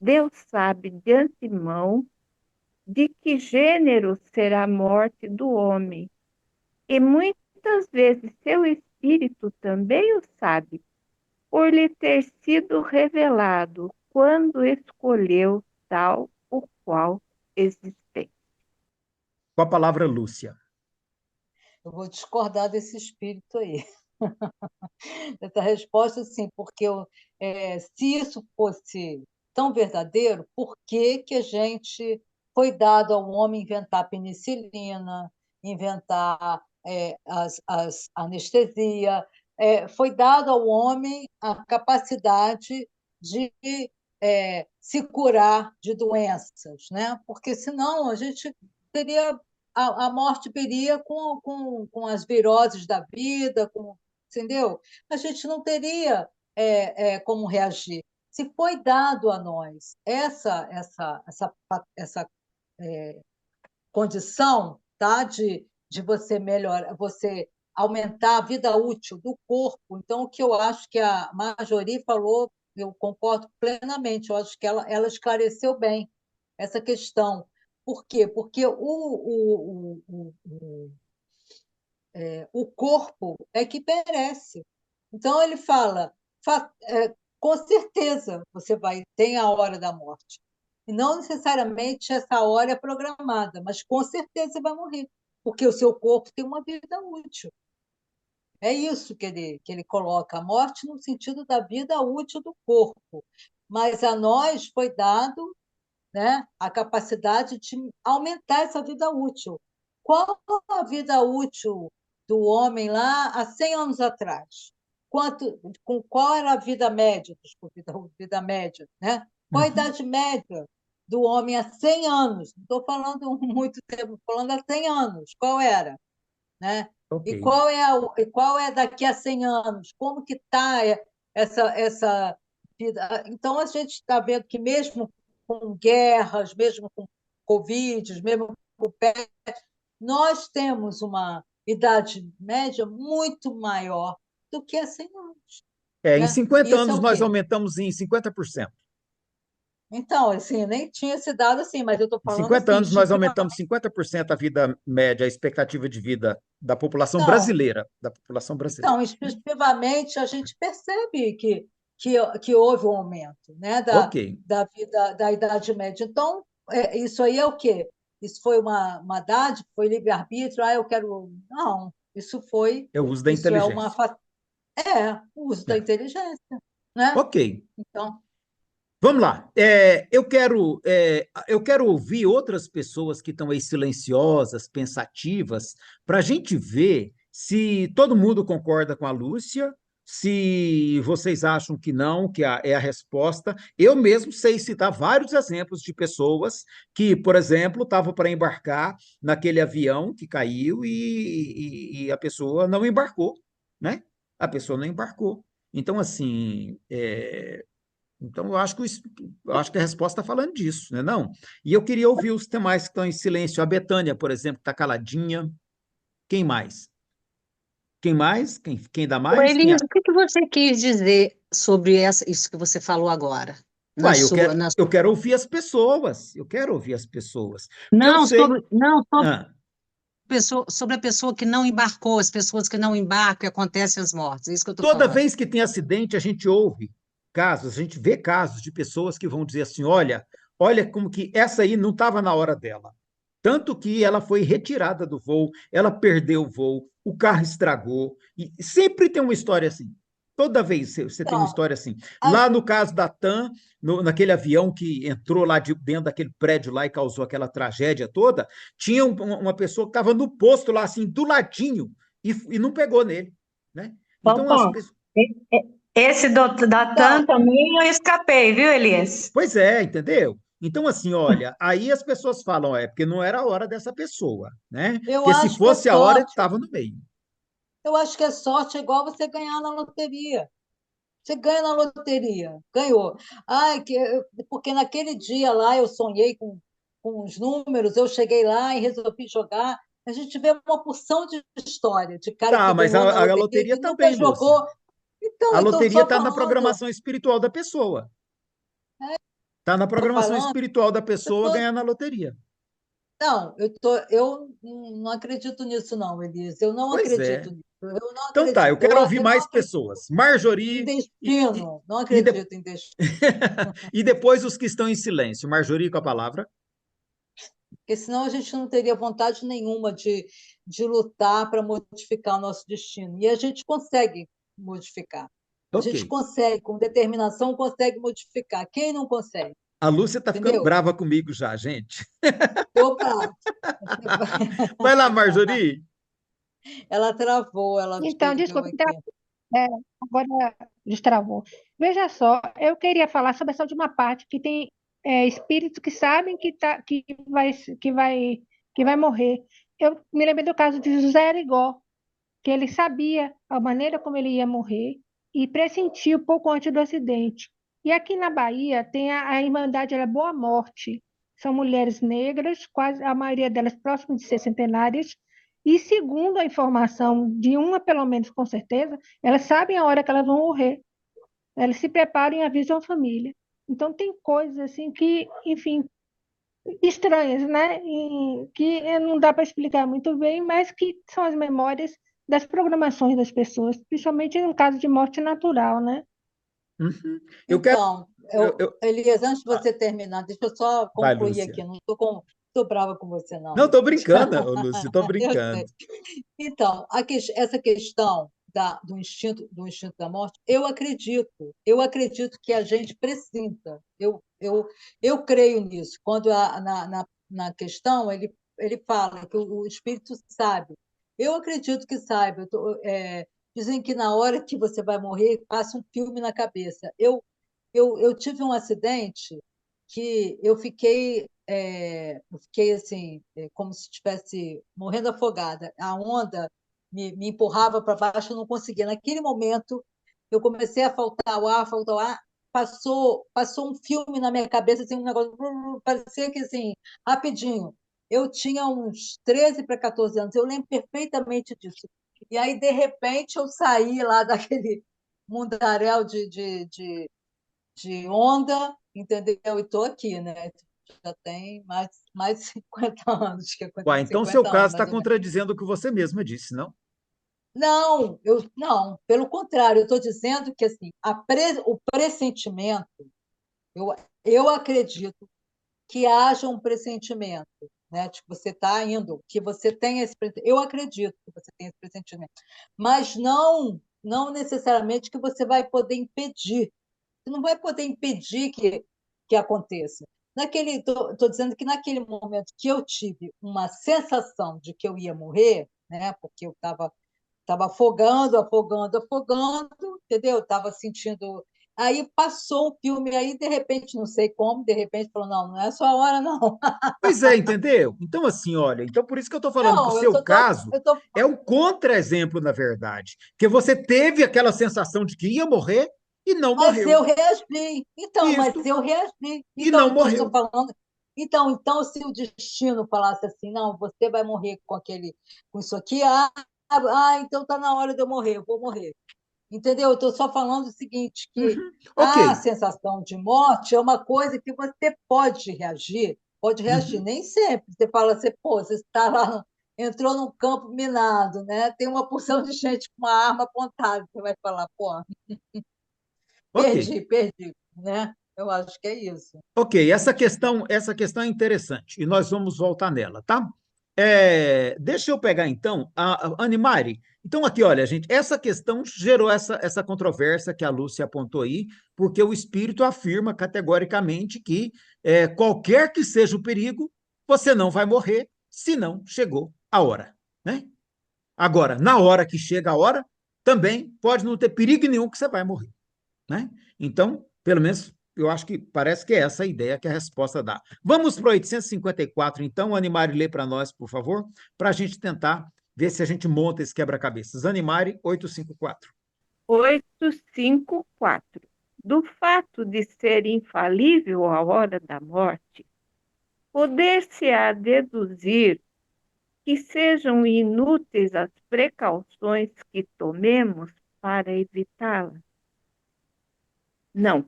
Deus sabe de antemão de que gênero será a morte do homem, e muitas vezes seu espírito também o sabe, por lhe ter sido revelado quando escolheu tal ou qual existência. Com a palavra, Lúcia. eu vou discordar desse espírito aí. Essa resposta, sim, porque se isso fosse tão verdadeiro, por que que a gente foi dado ao homem inventar penicilina, inventar as anestesia, foi dado ao homem a capacidade de se curar de doenças, né? Porque senão a gente teria a morte viria com as viroses da vida, entendeu? A gente não teria como reagir. Se foi dado a nós essa condição, tá, de você melhorar, você aumentar a vida útil do corpo, então o que eu acho que a Marjorie falou, eu concordo plenamente, eu acho que ela esclareceu bem essa questão. Por quê? Porque o corpo é que perece. Então, ele fala, com certeza você tem a hora da morte. E não necessariamente essa hora é programada, mas com certeza você vai morrer, porque o seu corpo tem uma vida útil. É isso que ele coloca, a morte no sentido da vida útil do corpo. Mas a nós foi dado, né, a capacidade de aumentar essa vida útil. Qual a vida útil do homem lá há 100 anos atrás? Qual era a vida média? Desculpe, vida média, né? Qual a idade média do homem há 100 anos? Não estou falando muito tempo, estou falando há 100 anos. Qual era? Né? Ok. E qual é daqui a 100 anos? Como que está essa vida? Então, a gente está vendo que mesmo com guerras, mesmo com Covid, mesmo com peste, nós temos uma idade média muito maior do que há 100 anos. Em Né? 50 Isso é anos o nós quê? aumentamos em 50%. Então, assim, nem tinha se dado assim, mas eu estou Em falando 50 assim, anos nós tipicamente. aumentamos 50% a vida média, a expectativa de vida da população Então, brasileira, Então, efetivamente, a gente percebe que houve um aumento, né, Ok. da vida, da Idade Média. Então, isso aí é o quê? Isso foi uma dádiva, foi livre-arbítrio, eu quero. Não, É o uso da isso é uma. inteligência. O uso da É. inteligência, né? Ok. Então, Vamos lá. Eu quero ouvir outras pessoas que estão aí silenciosas, pensativas, para a gente ver se todo mundo concorda com a Lúcia, se vocês acham que não, que é a resposta. Eu mesmo sei citar vários exemplos de pessoas que, por exemplo, estavam para embarcar naquele avião que caiu e a pessoa não embarcou, né? A pessoa não embarcou. Então, assim, então, eu acho que a resposta está falando disso, né? Não? E eu queria ouvir os demais que estão em silêncio. A Betânia, por exemplo, está caladinha. Quem mais? Quem mais? Quem dá Ô, mais? Elias, o que que você quis dizer sobre isso que você falou agora? Uai, eu quero ouvir as pessoas. Eu quero ouvir as pessoas. Porque eu Não, sei. Ah, sobre a pessoa que não embarcou, as pessoas que não embarcam e acontecem as mortes. É isso que eu estou toda falando. vez que tem acidente, a gente ouve casos, a gente vê casos de pessoas que vão dizer assim: olha como que essa aí não estava na hora dela. Tanto que ela foi retirada do voo, ela perdeu o voo, o carro estragou, e sempre tem uma história assim. Toda vez você tem uma então, história assim. a- Lá no caso da TAM, naquele avião que entrou lá dentro daquele prédio lá e causou aquela tragédia toda, tinha uma pessoa que estava no posto lá, assim, do ladinho, e não pegou nele, né? Então, as Popó, pessoas. esse da TAM então, também eu escapei, viu, Elias? Pois é, entendeu? Então, assim, olha, aí as pessoas falam, porque não era a hora dessa pessoa, né? eu Porque se acho que é fosse a hora, ele sorte. estava no meio. Eu acho que é sorte é igual você ganhar na loteria. Você ganha na loteria, ganhou. Ai, porque naquele dia lá eu sonhei com os números, eu cheguei lá e resolvi jogar. A gente vê uma porção de história de cara que Tá, mas ganhou na a loteria loteria que nunca também, Lúcia. jogou. Então, A eu estou loteria só está na falando, programação espiritual da pessoa. Está na estou programação falando, espiritual da eu pessoa tô, ganhar na loteria. não, eu não acredito nisso, não, Elise. Eu não Pois é. acredito nisso. Eu não Então tá, acredito. eu quero ouvir Eu não mais acredito pessoas. em Marjorie destino. Não e, de- acredito em destino. e depois os que estão em silêncio. Marjorie com a palavra. Porque senão a gente não teria vontade nenhuma de lutar para modificar o nosso destino. E a gente consegue modificar. A gente Ok. consegue, com determinação, consegue modificar. Quem não consegue? A Lúcia está ficando Entendeu? brava comigo já, gente. Tô bravo. Vai lá, Marjorie. Ela travou, ela Então, perdeu desculpa, aqui. é, agora destravou. Veja só, eu queria falar sobre essa última parte, que tem espíritos que sabem que vai morrer. Eu me lembrei do caso de José Arigó, que ele sabia a maneira como ele ia morrer e pressentiu pouco antes do acidente. E aqui na Bahia tem a Irmandade da Boa Morte. São mulheres negras, quase a maioria delas próximas de ser centenárias, e segundo a informação de uma, pelo menos com certeza, elas sabem a hora que elas vão morrer. Elas se preparam e avisam a família. Então tem coisas assim que, enfim, estranhas, né? E que não dá para explicar muito bem, mas que são as memórias das programações das pessoas, principalmente no caso de morte natural, né? Uhum. Eu quero. Então, eu- Elias, antes de você terminar, deixa eu só Vai, concluir Lúcia. aqui. Não estou brava com você, não. Não, estou brincando, ô, Lúcia, estou Eu brincando. sei. Então, essa questão do instinto da morte, eu acredito que a gente precisa, eu creio nisso. Quando na questão ele fala que o espírito sabe, eu acredito que saiba. Dizem que na hora que você vai morrer, passa um filme na cabeça. Eu tive um acidente que eu fiquei assim, como se estivesse morrendo afogada. A onda me empurrava para baixo, eu não conseguia. Naquele momento, eu comecei a faltar o ar. Passou um filme na minha cabeça, assim, um negócio, parecia que assim, rapidinho. Eu tinha uns 13 para 14 anos, eu lembro perfeitamente disso. E aí, de repente, eu saí lá daquele mundaréu de onda, entendeu? E estou aqui, né? Já tem mais de 50 anos, que Uai, aconteceu então seu 50 anos, caso está mais ou menos. contradizendo o que você mesma disse, não? Não, pelo contrário, eu estou dizendo que assim, o pressentimento, eu, eu acredito que haja um pressentimento, né? De que você está indo, que você tem eu acredito que você tem esse pressentimento, mas não necessariamente que você vai poder impedir. Você não vai poder impedir que aconteça. Estou dizendo que naquele momento que eu tive uma sensação de que eu ia morrer, né? Porque eu estava afogando, entendeu? Estava sentindo. Aí passou o filme, aí de repente, não sei como, de repente falou: não, não é a sua hora, não. Pois é, entendeu? Então, assim, olha, então por isso que eu estou falando que o Não, seu caso eu tô, é o contra-exemplo, na verdade. Porque você teve aquela sensação de que ia morrer e não mas morreu. eu reagi. Então, mas Isso, eu reagi. e não Então eu estou morreu. falando. Então, se o destino falasse assim, não, você vai morrer com isso aqui, então está na hora de eu morrer, eu vou morrer. Entendeu? Eu estou só falando o seguinte, que Uhum. Ok. a sensação de morte é uma coisa que você pode reagir, Uhum. nem sempre. Você fala assim, pô, você está lá, entrou num campo minado, né? Tem uma porção de gente com uma arma apontada, você vai falar, pô, Ok. perdi, né? Eu acho que é isso. Ok, essa questão é interessante e nós vamos voltar nela, tá? Deixa eu pegar então a Animari. Então, aqui, olha, gente, essa questão gerou essa controvérsia que a Lúcia apontou aí, porque o espírito afirma categoricamente que qualquer que seja o perigo, você não vai morrer se não chegou a hora, né? Agora, na hora que chega a hora, também pode não ter perigo nenhum que você vai morrer, né? Então, pelo menos, eu acho que parece que é essa a ideia que a resposta dá. Vamos para o 854, então. Animari, lê para nós, por favor, para a gente tentar ver se a gente monta esse quebra-cabeças. Animari, 854. 854. Do fato de ser infalível a hora da morte, poder-se-á deduzir que sejam inúteis as precauções que tomemos para evitá-la? Não,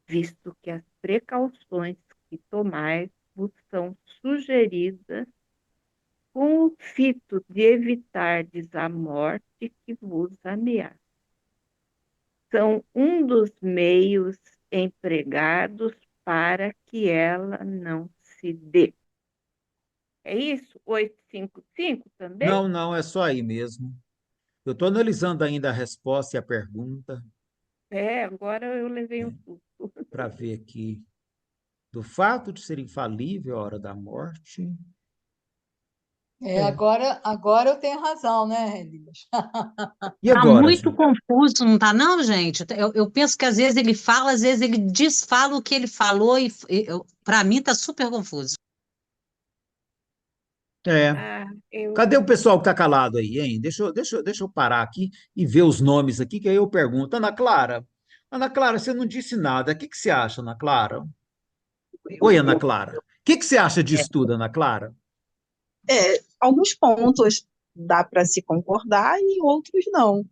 visto que as precauções que tomais vos são sugeridas com o fito de evitardes a morte que vos ameaça. São um dos meios empregados para que ela não se dê. É isso? 855 também? Não, não, é só aí mesmo. Eu estou analisando ainda a resposta e a pergunta, Agora eu levei um susto. para ver aqui. Do fato de ser infalível a hora da morte. Agora eu tenho razão, né, Elias? E Tá agora, muito gente? confuso, não tá não, gente? Eu penso que às vezes ele fala, às vezes ele desfala o que ele falou e para mim tá super confuso. É. Ah, Cadê o pessoal que está calado aí, hein? Deixa eu parar aqui e ver os nomes aqui, que aí eu pergunto. Ana Clara, você não disse nada. O que que você acha, Ana Clara? Oi, Ana Clara. O que que você acha disso tudo, Ana Clara? Alguns pontos dá para se concordar e outros não,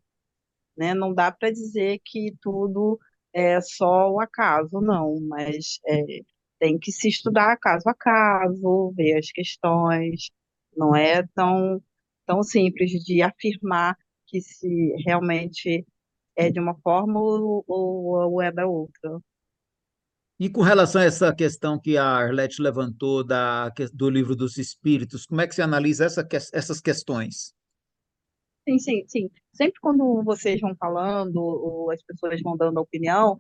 né? Não dá para dizer que tudo é só o acaso, não, mas tem que se estudar caso a caso, ver as questões, não é tão simples de afirmar que se realmente é de uma forma ou é da outra. E com relação a essa questão que a Arlete levantou do livro dos Espíritos, como é que você analisa essas questões? Sim, sim, sim. Sempre quando vocês vão falando, ou as pessoas vão dando a opinião,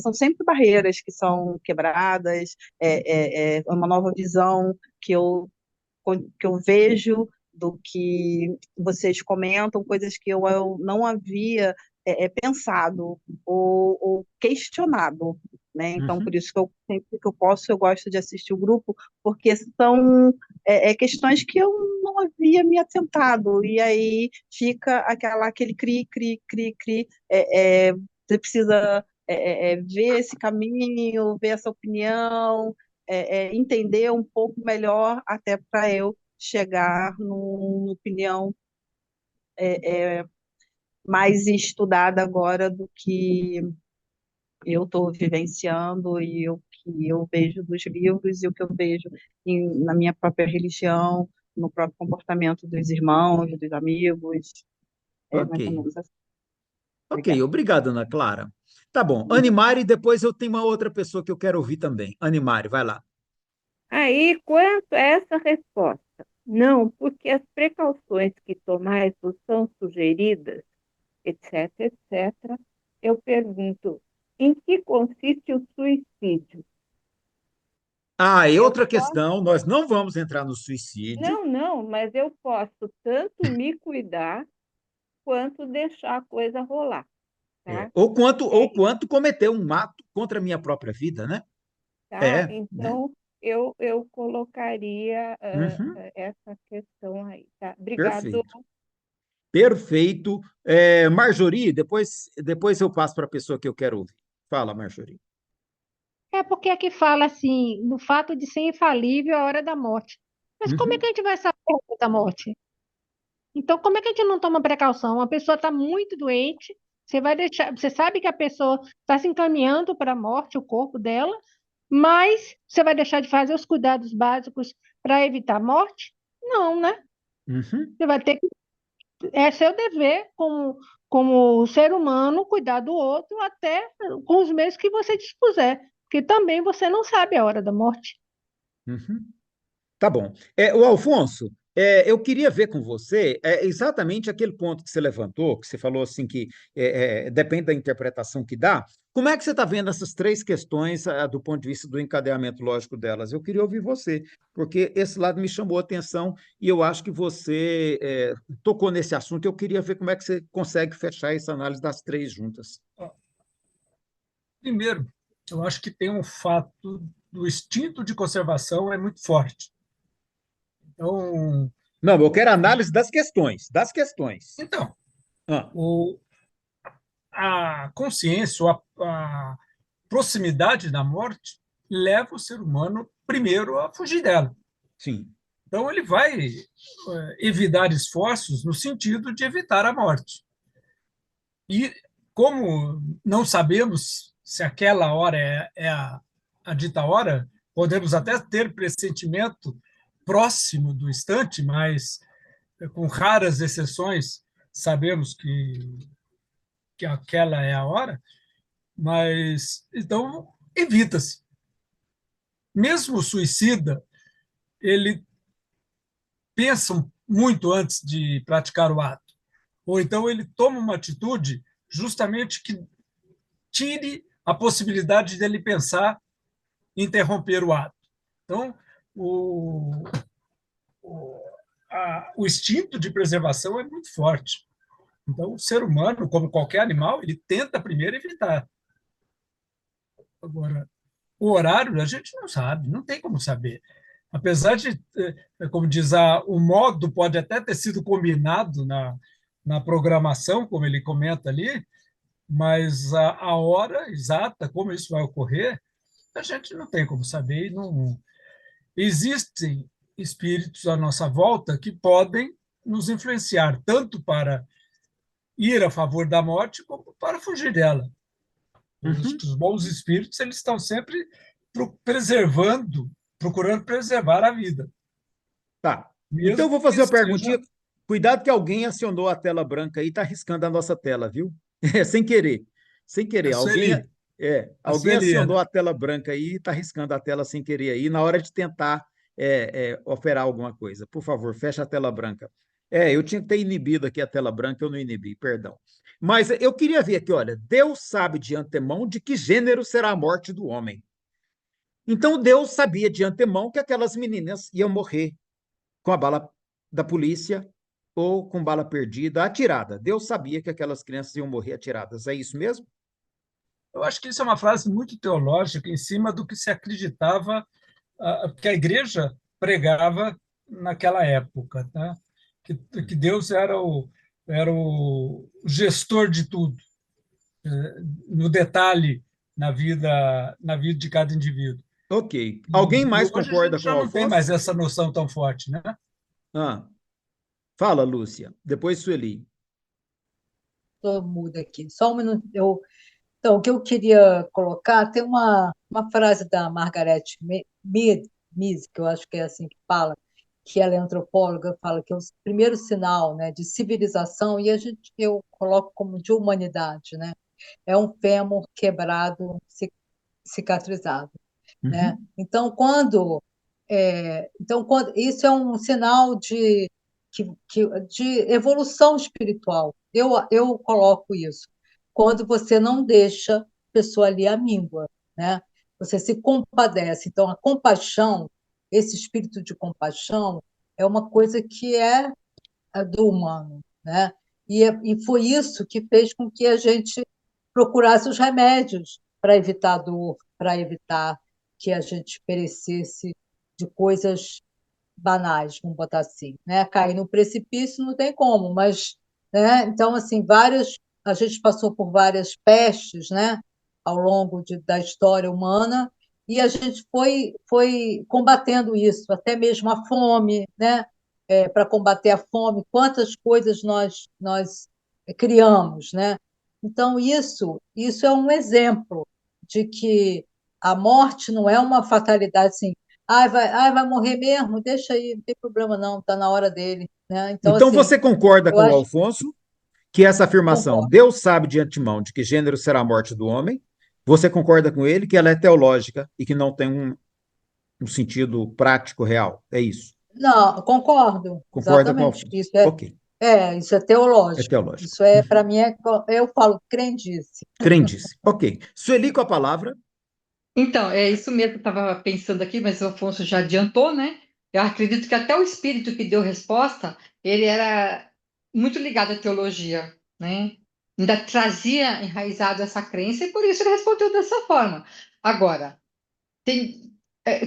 são sempre barreiras que são quebradas, é uma nova visão que eu vejo do que vocês comentam, coisas que eu não havia pensado ou questionado, né? Então, por Uhum. isso que eu sempre que eu posso, eu gosto de assistir o grupo, porque são questões que eu não havia me atentado, e aí fica aquele cri, cri, cri, cri, você precisa ver esse caminho, ver essa opinião, entender um pouco melhor até para eu chegar numa opinião mais estudada agora do que eu estou vivenciando e o que eu vejo dos livros e o que eu vejo na minha própria religião, no próprio comportamento dos irmãos, dos amigos, Ok. mais ou menos assim. Ok, Obrigada. obrigado, Ana Clara. Tá bom. Animari, depois eu tenho uma outra pessoa que eu quero ouvir também. Animari, vai lá. Aí, quanto a essa resposta? Não, porque as precauções que tomais vos são sugeridas, etc., etc., eu pergunto, em que consiste o suicídio? Ah, e Eu outra posso, questão, nós não vamos entrar no suicídio. não, mas eu posso tanto me cuidar quanto deixar a coisa rolar, tá? É, Ou quanto cometer um ato contra a minha própria vida, né? tá? É, né? Então, eu colocaria Uhum, essa questão aí, tá? Obrigado. perfeito. Perfeito. Marjorie, depois eu passo para a pessoa que eu quero ouvir. Fala, Marjorie. É porque aqui fala assim, no fato de ser infalível a hora da morte. Mas como é que Uhum, a gente vai saber a hora da morte? Então, como é que a gente não toma precaução? A pessoa está muito doente, você vai deixar, você sabe que a pessoa está se encaminhando para a morte, o corpo dela, mas você vai deixar de fazer os cuidados básicos para evitar a morte? Não, né? uhum, Você vai ter que, é seu dever como ser humano cuidar do outro até com os meios que você dispuser, porque também você não sabe a hora da morte. uhum. Tá bom. O Alfonso, eu queria ver com você exatamente aquele ponto que você levantou, que você falou assim que depende da interpretação que dá. Como é que você está vendo essas três questões do ponto de vista do encadeamento lógico delas? Eu queria ouvir você, porque esse lado me chamou a atenção e eu acho que você tocou nesse assunto. Eu queria ver como é que você consegue fechar essa análise das três juntas. Primeiro, eu acho que tem um fato do instinto de conservação é muito forte. Então, Não, eu quero análise das questões, das questões. então Ah, o, a consciência, ou a proximidade da morte, leva o ser humano primeiro a fugir dela. sim. Então, ele vai evitar esforços no sentido de evitar a morte. E, como não sabemos se aquela hora é a dita hora, podemos até ter pressentimento próximo do instante, mas, com raras exceções, sabemos que aquela é a hora, mas então evita-se. Mesmo o suicida, ele pensa muito antes de praticar o ato, ou então ele toma uma atitude justamente que tire a possibilidade dele pensar em interromper o ato. Então, o instinto de preservação é muito forte. Então, o ser humano, como qualquer animal, ele tenta primeiro evitar. Agora, o horário a gente não sabe, não tem como saber. Apesar de, como diz, o modo pode até ter sido combinado na programação, como ele comenta ali, mas a hora exata, como isso vai ocorrer, a gente não tem como saber. E não existem espíritos à nossa volta que podem nos influenciar, tanto para ir a favor da morte como para fugir dela. Os bons espíritos eles estão sempre procurando preservar a vida. Tá. Mesmo Então, eu vou fazer uma que seja- perguntinha. Cuidado que alguém acionou a tela branca aí e está riscando a nossa tela, viu? Sem querer. Sem querer. A Sueli. Alguém Sueli, acionou a tela branca aí e está riscando a tela sem querer aí, na hora de tentar operar alguma coisa. Por favor, fecha a tela branca. Eu tinha que ter inibido aqui a tela branca, eu não inibi, perdão. Mas eu queria ver aqui, olha, Deus sabe de antemão de que gênero será a morte do homem. Então, Deus sabia de antemão que aquelas meninas iam morrer com a bala da polícia ou com bala perdida, atirada. Deus sabia que aquelas crianças iam morrer atiradas. É isso mesmo? Eu acho que isso é uma frase muito teológica em cima do que se acreditava, que a igreja pregava naquela época, tá? Que Deus era o gestor de tudo, no detalhe na vida de cada indivíduo. Ok. Alguém E mais hoje a concorda gente com já o não tem Alfonso? mais essa noção tão forte, né? Ah, fala, Lúcia. Depois, Sueli. Estou muda aqui. Só um minuto. Então, o que eu queria colocar, tem uma frase da Margaret Mead, que eu acho que é assim que fala, que ela é antropóloga, fala que é o primeiro sinal, né, de civilização, e eu coloco como de humanidade, né? É um fêmur quebrado, cicatrizado, né? Então, quando isso é um sinal de evolução espiritual. Eu coloco isso. Quando você não deixa a pessoa ali à míngua, né? Você se compadece. Então, a compaixão, esse espírito de compaixão, é uma coisa que é do humano, né? E foi isso que fez com que a gente procurasse os remédios para evitar a dor, para evitar que a gente perecesse de coisas banais, vamos botar assim, né? Cair no precipício não tem como, mas, né? Então, assim, a gente passou por várias pestes, né? Ao longo da história humana, e a gente foi combatendo isso, até mesmo a fome, né? Para combater a fome, quantas coisas nós criamos, né? Então, isso é um exemplo de que a morte não é uma fatalidade assim, vai morrer mesmo, deixa aí, não tem problema não, está na hora dele, né? Então, Então, assim, você concorda eu com o acho que Alfonso que essa afirmação, concordo. Deus sabe de antemão de que gênero será a morte do homem? Você concorda com ele que ela é teológica e que não tem um sentido prático real? É isso. Não, concordo, Concorda com o exatamente. Alfonso? Isso Ok. isso é É teológico. teológico. Isso para mim, eu falo crendice. Crendice. Ok. Sueli com a palavra. Então, é isso mesmo, eu estava pensando aqui, mas o Afonso já adiantou, né? Eu acredito que até o espírito que deu resposta, ele era muito ligado à teologia, né? Ainda trazia enraizado essa crença e por isso ele respondeu dessa forma. Agora,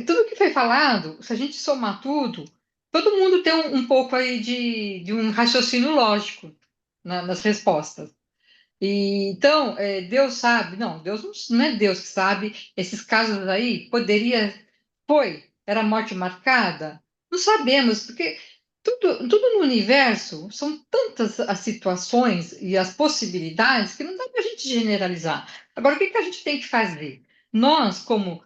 tudo que foi falado, se a gente somar tudo, todo mundo tem um pouco aí de um raciocínio lógico nas respostas. Então, Deus sabe, não, Deus não é Deus que sabe, esses casos aí era morte marcada? Não sabemos, porque tudo no universo são tantas as situações e as possibilidades que não dá para a gente generalizar. Agora, o que a gente tem que fazer? Nós, como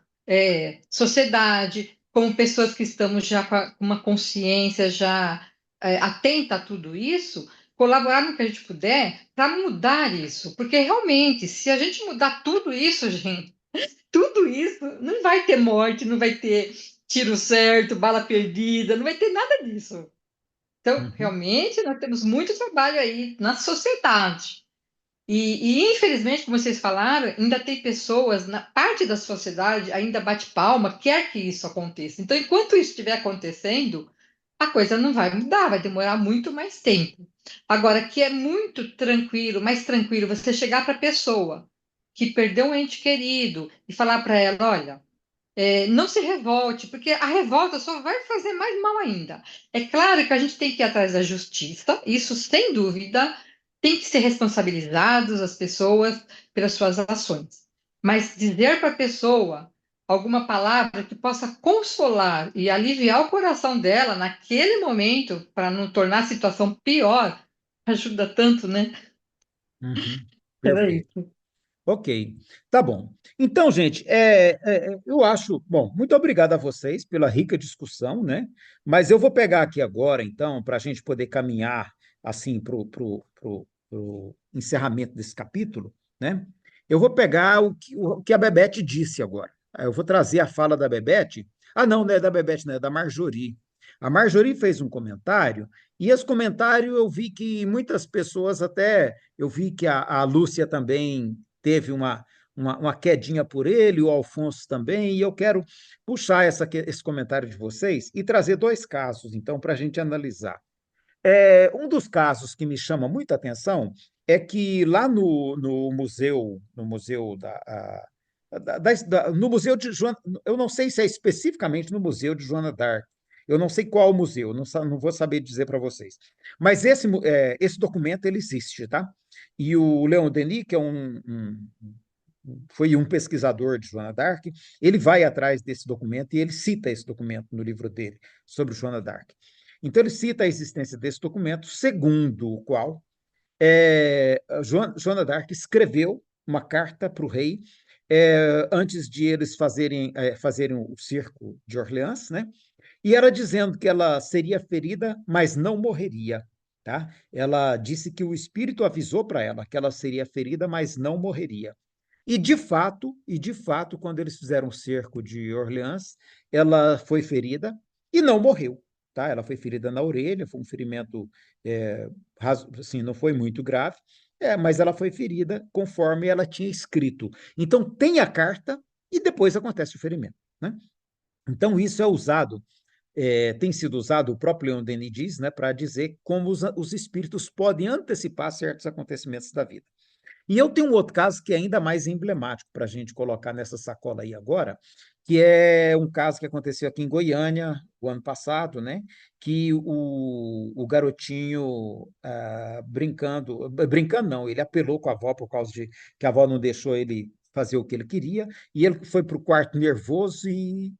sociedade, como pessoas que estamos já com uma consciência já atenta a tudo isso, colaborar no que a gente puder para mudar isso. Porque realmente, se a gente mudar tudo isso, gente, tudo isso, não vai ter morte, não vai ter tiro certo, bala perdida, não vai ter nada disso. Então, realmente, nós temos muito trabalho aí na sociedade. Infelizmente, como vocês falaram, ainda tem pessoas, na parte da sociedade, ainda bate palma, quer que isso aconteça. Então, enquanto isso estiver acontecendo, a coisa não vai mudar, vai demorar muito mais tempo. Agora, que é muito tranquilo, mais tranquilo, você chegar para a pessoa que perdeu um ente querido e falar para ela, olha, não se revolte, porque a revolta só vai fazer mais mal ainda. É claro que a gente tem que ir atrás da justiça, isso sem dúvida, tem que ser responsabilizados as pessoas pelas suas ações. Mas dizer para a pessoa alguma palavra que possa consolar e aliviar o coração dela naquele momento, para não tornar a situação pior, ajuda tanto, né? Era Perfeito. isso. Ok, tá bom. Então, gente, eu acho, bom, muito obrigado a vocês pela rica discussão, né? Mas eu vou pegar aqui agora, então, para a gente poder caminhar assim para o encerramento desse capítulo, né? Eu vou pegar o que a Bebete disse agora. Eu vou trazer a fala da Bebete. Ah, não é da Bebete, não, é da Marjorie. A Marjorie fez um comentário, e esse comentário eu vi que muitas pessoas até, eu vi que a Lúcia também teve uma quedinha por ele, o Alfonso também, e eu quero puxar esse comentário de vocês e trazer dois casos, então, para a gente analisar. Um dos casos que me chama muita atenção é que lá no museu, no museu de Joana, eu não sei se é especificamente no museu de Joana d'Arc, eu não sei qual museu, não vou saber dizer para vocês, mas esse documento ele existe, tá? E o Leon Denis, que é foi um pesquisador de Joana d'Arc, ele vai atrás desse documento e ele cita esse documento no livro dele sobre Joana d'Arc. Então, ele cita a existência desse documento, segundo o qual Joana d'Arc escreveu uma carta para o rei antes de eles fazerem o cerco de Orleans, né? E ela dizendo que ela seria ferida, mas não morreria. Tá? Ela disse que o espírito avisou para ela que ela seria ferida, mas não morreria. E de fato, quando eles fizeram o cerco de Orleans, ela foi ferida e não morreu. Tá? Ela foi ferida na orelha, foi um ferimento, assim, não foi muito grave, mas ela foi ferida conforme ela tinha escrito. Então, tem a carta e depois acontece o ferimento. Né? Então, isso é usado, tem sido usado, o próprio Leon Denis diz, né, para dizer como os espíritos podem antecipar certos acontecimentos da vida. E eu tenho um outro caso que é ainda mais emblemático para a gente colocar nessa sacola aí agora, que é um caso que aconteceu aqui em Goiânia, o ano passado, né? Que o garotinho brincando não, ele apelou com a avó por causa de que a avó não deixou ele fazer o que ele queria, e ele foi para o quarto nervoso e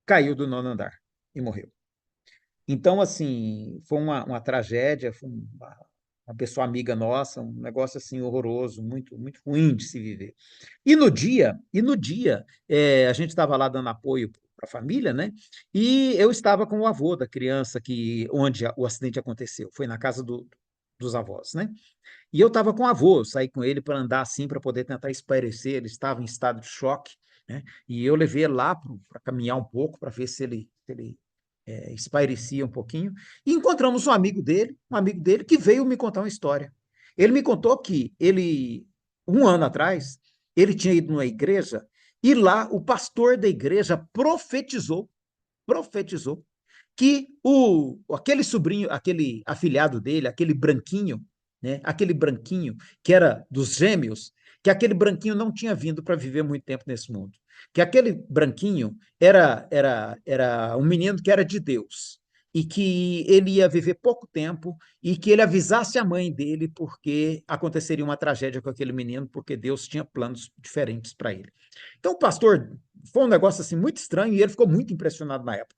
caiu do nono andar e morreu. Então, assim, foi uma tragédia, foi uma pessoa amiga nossa, um negócio assim horroroso, muito, muito ruim de se viver. E no dia, a gente estava lá dando apoio para a família, né? E eu estava com o avô da criança onde o acidente aconteceu, foi na casa dos avós, né? E eu estava com o avô, saí com ele para andar assim, para poder tentar espairecer, ele estava em estado de choque, né? E eu levei ele lá para caminhar um pouco, para ver se ele espairecia um pouquinho, e encontramos um amigo dele que veio me contar uma história. Ele me contou que um ano atrás, ele tinha ido numa igreja e lá o pastor da igreja profetizou que aquele sobrinho, aquele afilhado dele, aquele branquinho, né, aquele branquinho que era dos gêmeos, que aquele branquinho não tinha vindo para viver muito tempo nesse mundo. Que aquele branquinho era um menino que era de Deus e que ele ia viver pouco tempo e que ele avisasse a mãe dele porque aconteceria uma tragédia com aquele menino, porque Deus tinha planos diferentes para ele. Então, o pastor, foi um negócio assim muito estranho e ele ficou muito impressionado na época.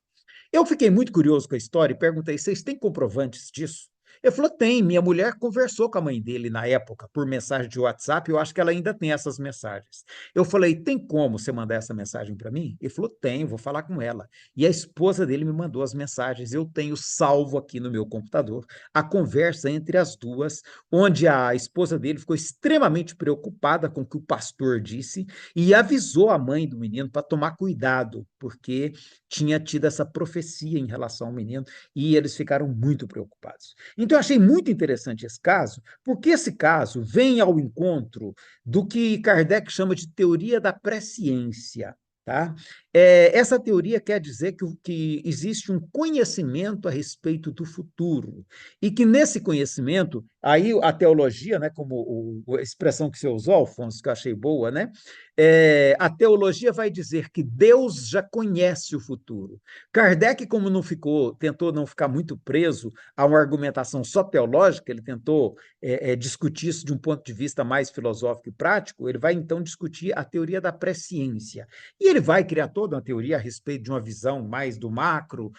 Eu fiquei muito curioso com a história e perguntei: vocês têm comprovantes disso? Ele falou, tem, minha mulher conversou com a mãe dele na época, por mensagem de WhatsApp, eu acho que ela ainda tem essas mensagens. Eu falei, tem como você mandar essa mensagem para mim? Ele falou, tem, vou falar com ela. E a esposa dele me mandou as mensagens, eu tenho salvo aqui no meu computador a conversa entre as duas, onde a esposa dele ficou extremamente preocupada com o que o pastor disse e avisou a mãe do menino para tomar cuidado, porque tinha tido essa profecia em relação ao menino e eles ficaram muito preocupados. Então, eu achei muito interessante esse caso, porque esse caso vem ao encontro do que Kardec chama de teoria da presciência. Tá? Essa teoria quer dizer que existe um conhecimento a respeito do futuro, e que nesse conhecimento, aí a teologia, né, como a expressão que você usou, Alfonso, que eu achei boa, né, a teologia vai dizer que Deus já conhece o futuro. Kardec, como não ficou, tentou não ficar muito preso a uma argumentação só teológica, ele tentou discutir isso de um ponto de vista mais filosófico e prático, ele vai então discutir a teoria da presciência. E ele vai criar toda uma teoria a respeito de uma visão mais do macro,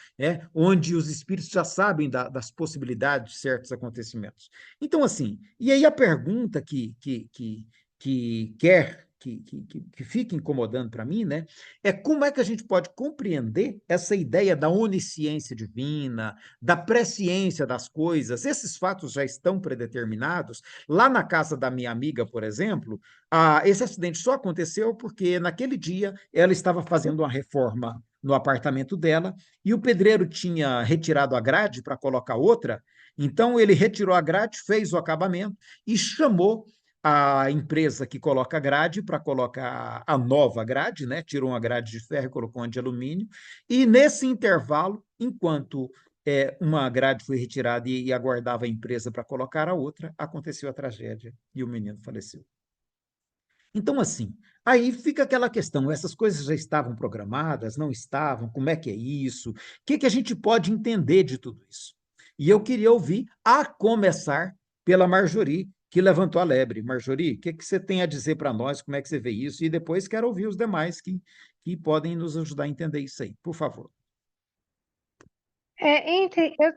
onde os espíritos já sabem das possibilidades de certos acontecimentos. Então, assim, e aí a pergunta que fica incomodando para mim, né, é como é que a gente pode compreender essa ideia da onisciência divina, da presciência das coisas. Esses fatos já estão predeterminados. Lá na casa da minha amiga, por exemplo, esse acidente só aconteceu porque naquele dia ela estava fazendo uma reforma no apartamento dela e o pedreiro tinha retirado a grade para colocar outra. Então ele retirou a grade, fez o acabamento e chamou a empresa que coloca a grade para colocar a nova grade, né? Tirou uma grade de ferro e colocou uma de alumínio. E nesse intervalo, enquanto uma grade foi retirada e aguardava a empresa para colocar a outra, aconteceu a tragédia e o menino faleceu. Então, assim, aí fica aquela questão: essas coisas já estavam programadas, não estavam? Como é que é isso? O que a gente pode entender de tudo isso? E eu queria ouvir, a começar pela Marjorie, que levantou a lebre. Marjorie, o que você tem a dizer para nós? Como é que você vê isso? E depois quero ouvir os demais que podem nos ajudar a entender isso aí. Por favor.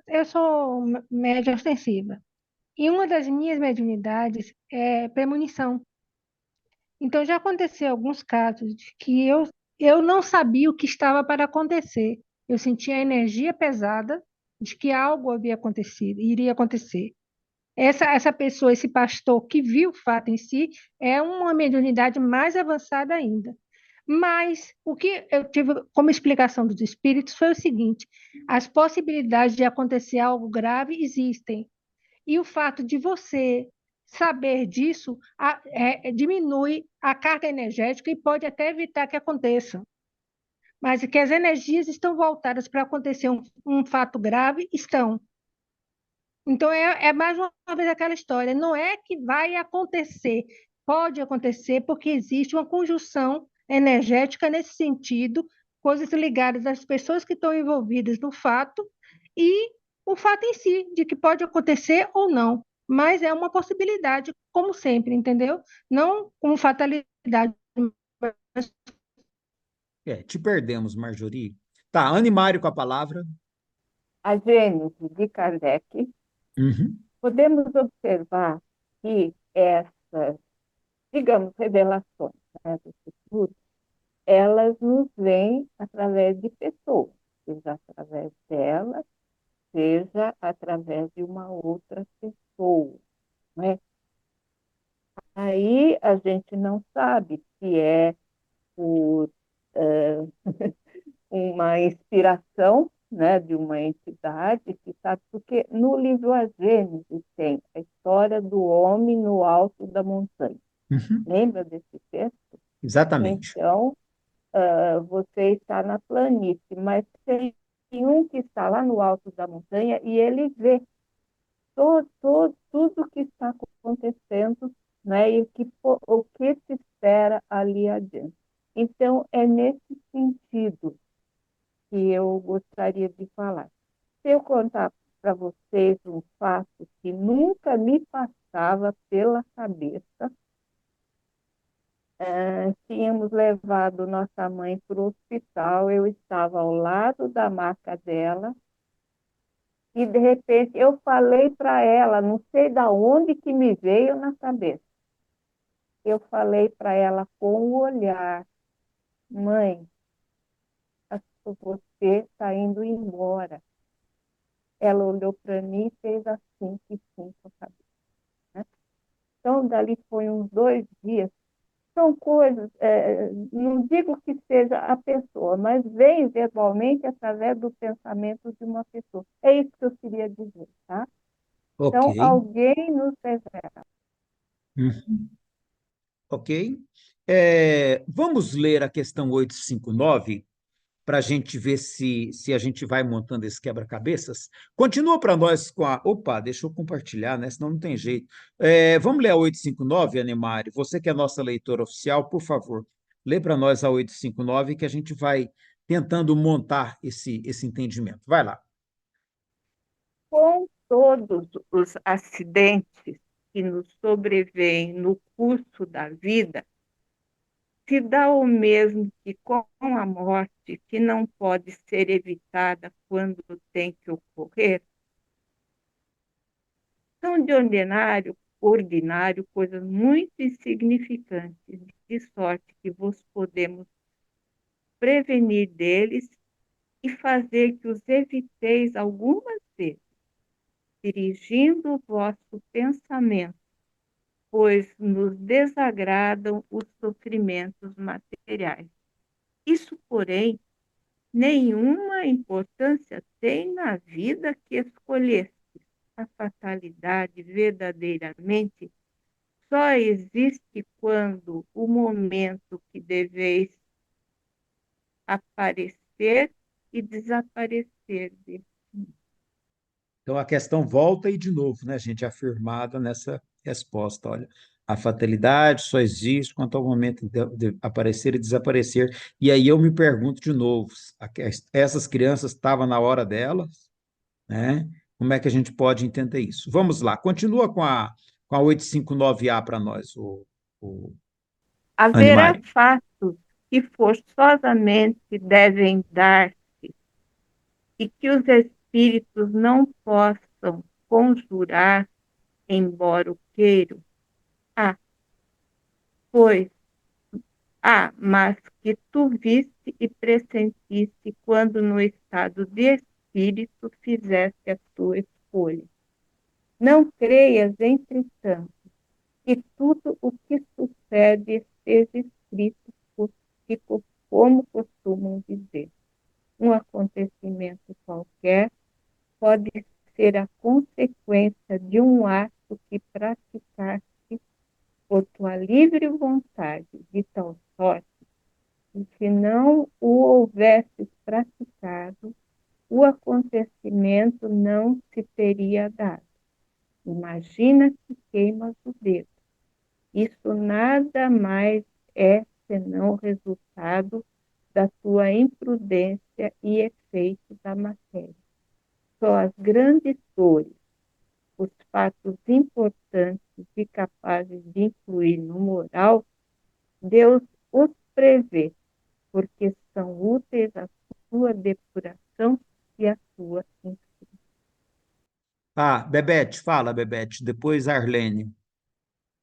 Eu sou média ostensiva, e uma das minhas mediunidades é premonição. Então, já aconteceu alguns casos de que eu não sabia o que estava para acontecer. Eu sentia a energia pesada de que algo havia acontecido, iria acontecer. Essa pessoa, esse pastor que viu o fato em si, é uma mediunidade mais avançada ainda. Mas o que eu tive como explicação dos espíritos foi o seguinte: as possibilidades de acontecer algo grave existem. E o fato de você saber disso diminui a carga energética e pode até evitar que aconteça. Mas que as energias estão voltadas para acontecer um fato grave, estão. Então, é mais uma vez aquela história: não é que vai acontecer, pode acontecer, porque existe uma conjunção energética nesse sentido, coisas ligadas às pessoas que estão envolvidas no fato e o fato em si, de que pode acontecer ou não, mas é uma possibilidade, como sempre, entendeu? Não como fatalidade. Te perdemos, Marjorie. Tá, Anne Mário com a palavra. A Gênese de Kardec, Uhum. podemos observar que essas, digamos, revelações, né, do futuro, elas nos vêm através de pessoas, seja através dela, seja através de uma outra pessoa, né? Aí a gente não sabe se é por uma inspiração, né, de uma entidade que sabe, porque no livro A Gênese tem a história do homem no alto da montanha. Uhum. Lembra desse texto? Exatamente. Então, você está na planície, mas tem um que está lá no alto da montanha e ele vê tudo que está acontecendo, né, e o que se espera ali adiante. Então, é nesse sentido que eu gostaria de falar. Se eu contar para vocês um fato que nunca me passava pela cabeça, tínhamos levado nossa mãe para o hospital, eu estava ao lado da maca dela, E, de repente, eu falei para ela, não sei de onde que me veio na cabeça. Eu falei para ela com o olhar, mãe, acho que você está indo embora. Ela olhou para mim e fez assim, que sim, com a cabeça, né? Então, dali foi uns 2 dias. São coisas, não digo que seja a pessoa, mas vem verbalmente através do pensamento de uma pessoa. É isso que eu queria dizer, tá? Ok. Então, alguém nos revela. Uhum. Ok. Vamos ler a questão 859 para a gente ver se a gente vai montando esse quebra-cabeças. Continua para nós com a. Opa, deixa eu compartilhar, né? Senão não tem jeito. Vamos ler a 859, Anemari? Você que é nossa leitora oficial, por favor, lê para nós a 859 que a gente vai tentando montar esse entendimento. Vai lá. Com todos os acidentes que nos sobrevêm no curso da vida, se dá o mesmo que com a morte, que não pode ser evitada quando tem que ocorrer. São de ordinário, coisas muito insignificantes, de sorte que vos podemos prevenir deles e fazer que os eviteis algumas vezes, dirigindo o vosso pensamento, pois nos desagradam os sofrimentos materiais. Isso, porém, nenhuma importância tem na vida que escolheste. A fatalidade verdadeiramente só existe quando o momento que deveis aparecer e desaparecer desse. Então a questão volta e de novo, né, gente, afirmada nessa resposta. Olha, a fatalidade só existe quanto ao momento de aparecer e desaparecer. E aí eu me pergunto de novo, essas crianças estavam na hora delas, né? Como é que a gente pode entender isso? Vamos lá, continua com a 859A para nós, o Haverá Animari. fatos que forçosamente devem dar-se e que os espíritos não possam conjurar, embora o queiram. Ah, pois, mas que tu viste e pressentiste quando no estado de espírito fizeste a tua escolha. Não creias, entretanto, que tudo o que sucede esteja escrito, porque, como costumam dizer, um acontecimento qualquer pode ser a consequência de um ato que praticaste por tua livre vontade, de tal sorte que, se não o houvesses praticado, o acontecimento não se teria dado. Imagina que queimas o dedo. Isso nada mais é senão resultado da tua imprudência e efeito da matéria. Só as grandes dores, os fatos importantes e capazes de influir no moral, Deus os prevê, porque são úteis à sua depuração e à sua instrução. Bebete, fala, Bebete, depois Arlene.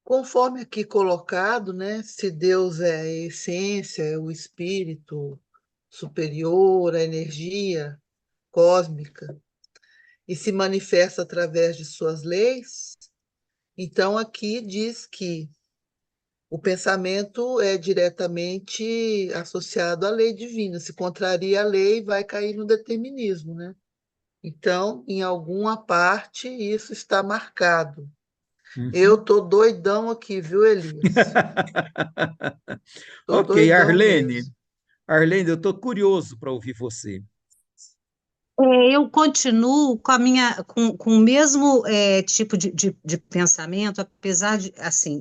Conforme aqui colocado, né? Se Deus é a essência, é o espírito superior, a energia cósmica, e se manifesta através de suas leis, então aqui diz que o pensamento é diretamente associado à lei divina. Se contraria a lei, vai cair no determinismo, né? Então, em alguma parte, isso está marcado. Eu tô doidão aqui, viu, Elias? Tô Ok, doidão Arlene. mesmo. Arlene, eu estou curioso para ouvir você. Eu continuo com o mesmo tipo de pensamento, apesar de, assim,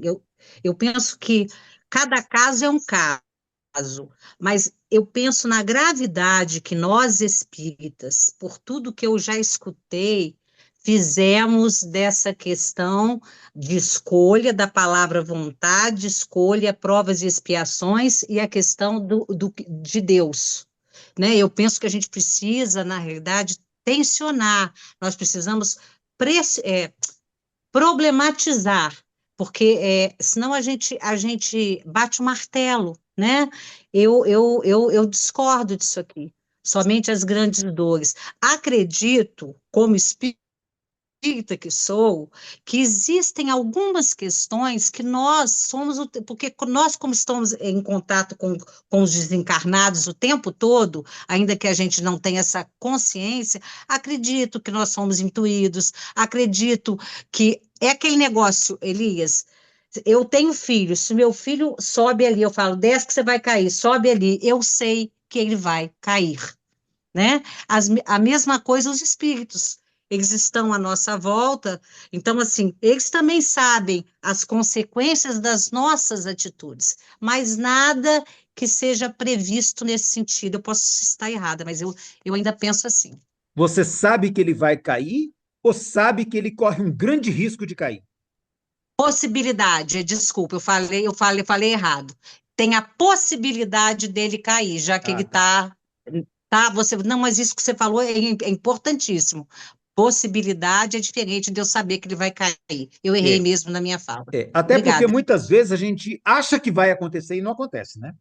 eu penso que cada caso é um caso, mas eu penso na gravidade que nós espíritas, por tudo que eu já escutei, fizemos dessa questão de escolha da palavra vontade, escolha, provas e expiações e a questão de Deus, né? Eu penso que a gente precisa, na realidade, tensionar, nós precisamos problematizar, porque senão a gente bate o martelo, né? Eu discordo disso aqui, somente as grandes dores. Acredito, como espírita que sou, que existem algumas questões que nós somos, porque nós, como estamos em contato com os desencarnados o tempo todo, ainda que a gente não tenha essa consciência, acredito que nós somos intuídos, acredito que é aquele negócio, Elias. Eu tenho filho, se meu filho sobe ali, eu falo, desce que você vai cair, sobe ali, eu sei que ele vai cair, né? A mesma coisa os espíritos. Eles estão à nossa volta, então, assim, eles também sabem as consequências das nossas atitudes, mas nada que seja previsto nesse sentido. Eu posso estar errada, mas eu ainda penso assim. Você sabe que ele vai cair ou sabe que ele corre um grande risco de cair? Possibilidade, desculpa, eu falei errado. Tem a possibilidade dele cair, já que ele está. Não, mas isso que você falou é importantíssimo. Possibilidade é diferente de eu saber que ele vai cair. Eu errei mesmo na minha fala. Até Obrigada. porque muitas vezes a gente acha que vai acontecer e não acontece, né?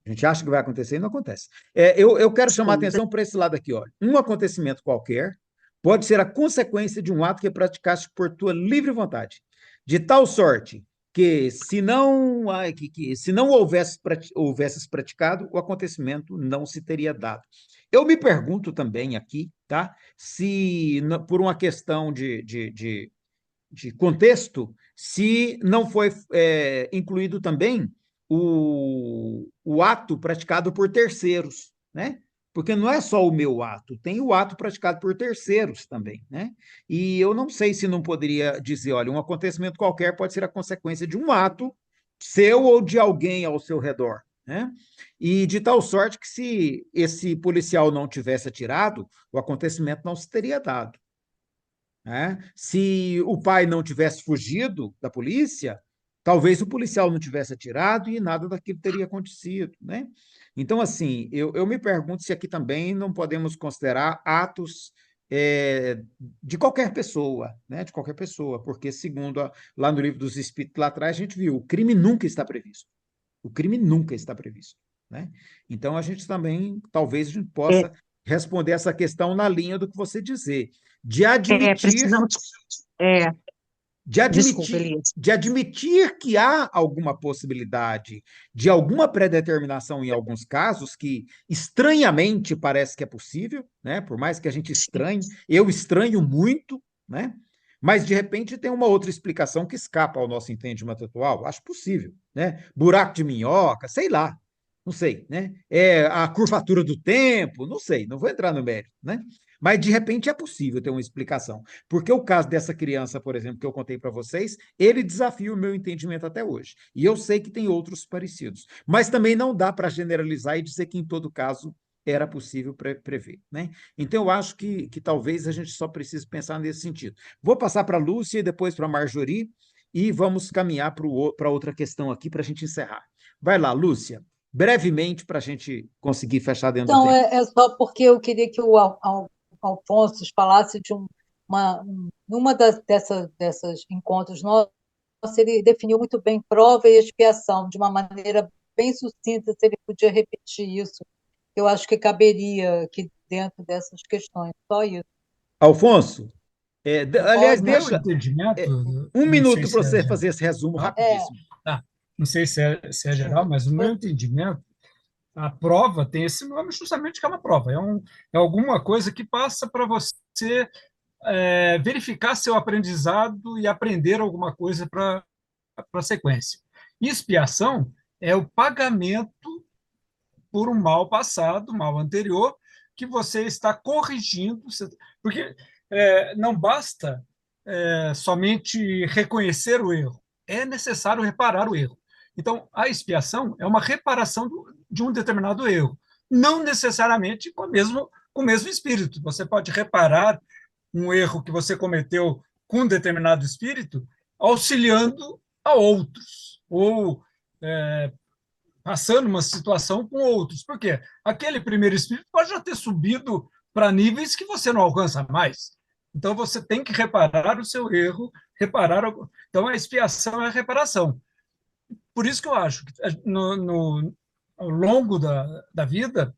A gente acha que vai acontecer e não acontece. Eu quero chamar a atenção para esse lado aqui, olha. Um acontecimento qualquer pode ser a consequência de um ato que praticaste por tua livre vontade, de tal sorte que se não houvesses praticado, o acontecimento não se teria dado. Eu me pergunto também aqui, tá? Se por uma questão de contexto, se não foi incluído também o ato praticado por terceiros, né? Porque não é só o meu ato, tem o ato praticado por terceiros também, né? E eu não sei se não poderia dizer, olha, um acontecimento qualquer pode ser a consequência de um ato seu ou de alguém ao seu redor, né? E de tal sorte que se esse policial não tivesse atirado, o acontecimento não se teria dado. Né? Se o pai não tivesse fugido da polícia, talvez o policial não tivesse atirado e nada daquilo teria acontecido, né? Então, assim, eu me pergunto se aqui também não podemos considerar atos de qualquer pessoa, né? De qualquer pessoa, porque segundo lá no livro dos Espíritos, lá atrás, a gente viu, o crime nunca está previsto. O crime nunca está previsto, né? Então, a gente também, talvez a gente possa responder essa questão na linha do que você dizer, de admitir, Desculpa, Elias. de admitir que há alguma possibilidade de alguma predeterminação em alguns casos, que estranhamente parece que é possível, né? Por mais que a gente estranhe, eu estranho muito, né? Mas de repente tem uma outra explicação que escapa ao nosso entendimento atual, acho possível, né? Buraco de minhoca, sei lá, não sei, né? A curvatura do tempo, não sei, não vou entrar no mérito, né? Mas, de repente, é possível ter uma explicação. Porque o caso dessa criança, por exemplo, que eu contei para vocês, ele desafia o meu entendimento até hoje. E eu sei que tem outros parecidos. Mas também não dá para generalizar e dizer que, em todo caso, era possível prever, né? Então, eu acho que talvez a gente só precise pensar nesse sentido. Vou passar para a Lúcia e depois para a Marjorie e vamos caminhar para outra questão aqui para a gente encerrar. Vai lá, Lúcia, brevemente para a gente conseguir fechar dentro do Então, tempo. é só porque eu queria que o Alfonso falasse de numa dessas encontros nossos, ele definiu muito bem prova e expiação, de uma maneira bem sucinta, se ele podia repetir isso, eu acho que caberia aqui dentro dessas questões, só isso. Alfonso, aliás, Meu deixa entendimento, um não sei minuto se para é você geral. fazer esse resumo rapidíssimo. Não sei se é geral, mas no meu entendimento, a prova tem esse nome justamente que é uma prova. É alguma coisa que passa para você verificar seu aprendizado e aprender alguma coisa para a sequência. E expiação é o pagamento por um mal passado, mal anterior, que você está corrigindo, porque não basta somente reconhecer o erro, é necessário reparar o erro. Então, a expiação é uma reparação de um determinado erro, não necessariamente com o mesmo espírito. Você pode reparar um erro que você cometeu com um determinado espírito, auxiliando a outros, ou passando uma situação com outros. Por quê? Aquele primeiro espírito pode já ter subido para níveis que você não alcança mais. Então, você tem que reparar o seu erro, Então, a expiação é a reparação. Por isso que eu acho que ao longo da vida,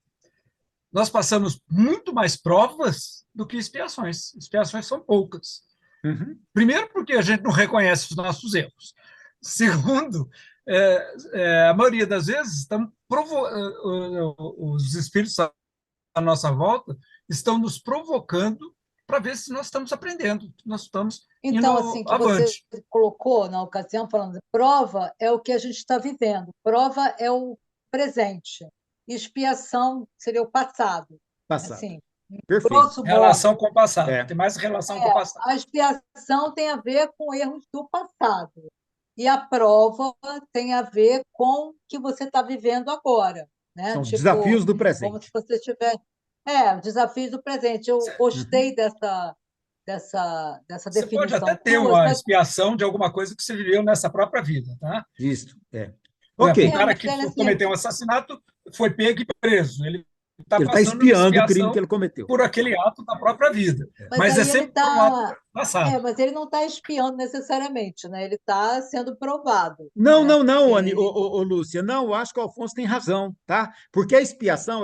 nós passamos muito mais provas do que expiações. Expiações são poucas. Uhum. Primeiro, porque a gente não reconhece os nossos erros. Segundo, a maioria das vezes os espíritos à nossa volta estão nos provocando para ver se nós estamos aprendendo, nós estamos Então, indo assim, que você avante. colocou na ocasião, falando de prova, é o que a gente está vivendo. Prova é o presente. Expiação seria o passado. Passado. Assim, Perfeito. grosso modo. Relação com o passado. É. Tem mais relação com o passado. A expiação tem a ver com erros do passado. E a prova tem a ver com o que você está vivendo agora. Né? São os Tipo, desafios do como presente. se você tivesse. Desafios do presente. Eu gostei dessa Você pode definição até ter tua, uma só expiação de alguma coisa que você viveu nessa própria vida, tá? Isso, é. Por exemplo, Ok. o cara mas que ela, assim, cometeu um assassinato foi pego e preso. Ele está Ele está passando uma espiando o crime expiação que ele cometeu. por aquele ato da própria vida. Mas Mas é aí ele sempre por um ato tá. passado. Mas ele não está espiando necessariamente, né? Ele está sendo provado, Não, né? não, Porque Anny, Lúcia, não, eu acho que o Alfonso tem razão, tá? Porque a expiação,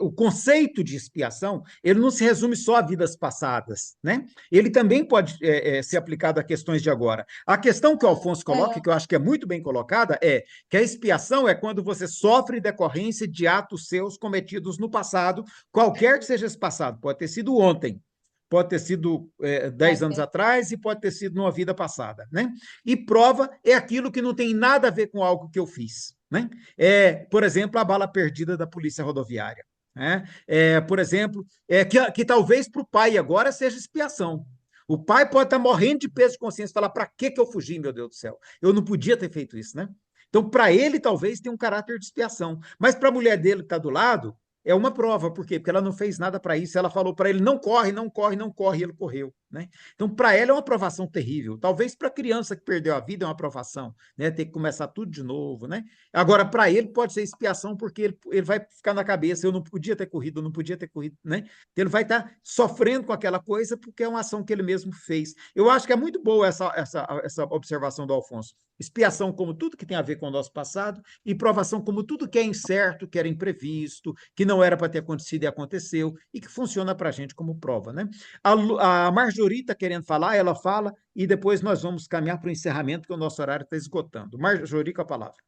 o conceito de expiação, ele não se resume só a vidas passadas, né? Ele também pode ser aplicado a questões de agora. A questão que o Alfonso coloca, que eu acho que é muito bem colocada, é que a expiação é quando você sofre decorrência de atos seus cometidos no passado, qualquer que seja esse passado, pode ter sido ontem, pode ter sido 10 anos atrás e pode ter sido numa vida passada, né? E prova é aquilo que não tem nada a ver com algo que eu fiz, né? Por exemplo, a bala perdida da Polícia Rodoviária, né? Por exemplo, que talvez para o pai agora seja expiação. O pai pode estar morrendo de peso de consciência e falar: para que eu fugi, meu Deus do céu? Eu não podia ter feito isso, né? Então, para ele, talvez tenha um caráter de expiação. Mas para a mulher dele que está do lado, é uma prova. Por quê? Porque ela não fez nada para isso. Ela falou para ele: não corre, não corre, não corre, e ele correu, né? Então, para ela é uma provação terrível. Talvez para a criança que perdeu a vida é uma provação, né? Ter que começar tudo de novo, né? Agora, para ele pode ser expiação, porque ele vai ficar na cabeça: eu não podia ter corrido, eu não podia ter corrido, né? Então, ele vai estar sofrendo com aquela coisa porque é uma ação que ele mesmo fez. Eu acho que é muito boa essa observação do Alfonso. Expiação como tudo que tem a ver com o nosso passado e provação como tudo que é incerto, que era imprevisto, que não era para ter acontecido e aconteceu, e que funciona para a gente como prova, né? A Marjorie está querendo falar, ela fala, e depois nós vamos caminhar para o encerramento, que o nosso horário está esgotando. Marjorie, com a palavra.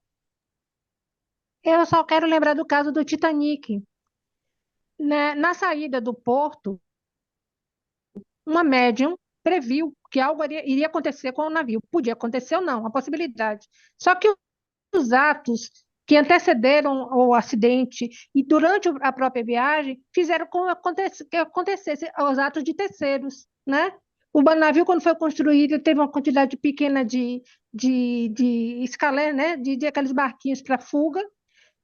Eu só quero lembrar do caso do Titanic. Na saída do porto, uma médium previu que algo iria acontecer com o navio. Podia acontecer ou não, uma possibilidade. Só que os atos que antecederam o acidente e durante a própria viagem fizeram com que acontecesse os atos de terceiros, né? O navio, quando foi construído, teve uma quantidade pequena de escalé, né? De aqueles barquinhos para fuga.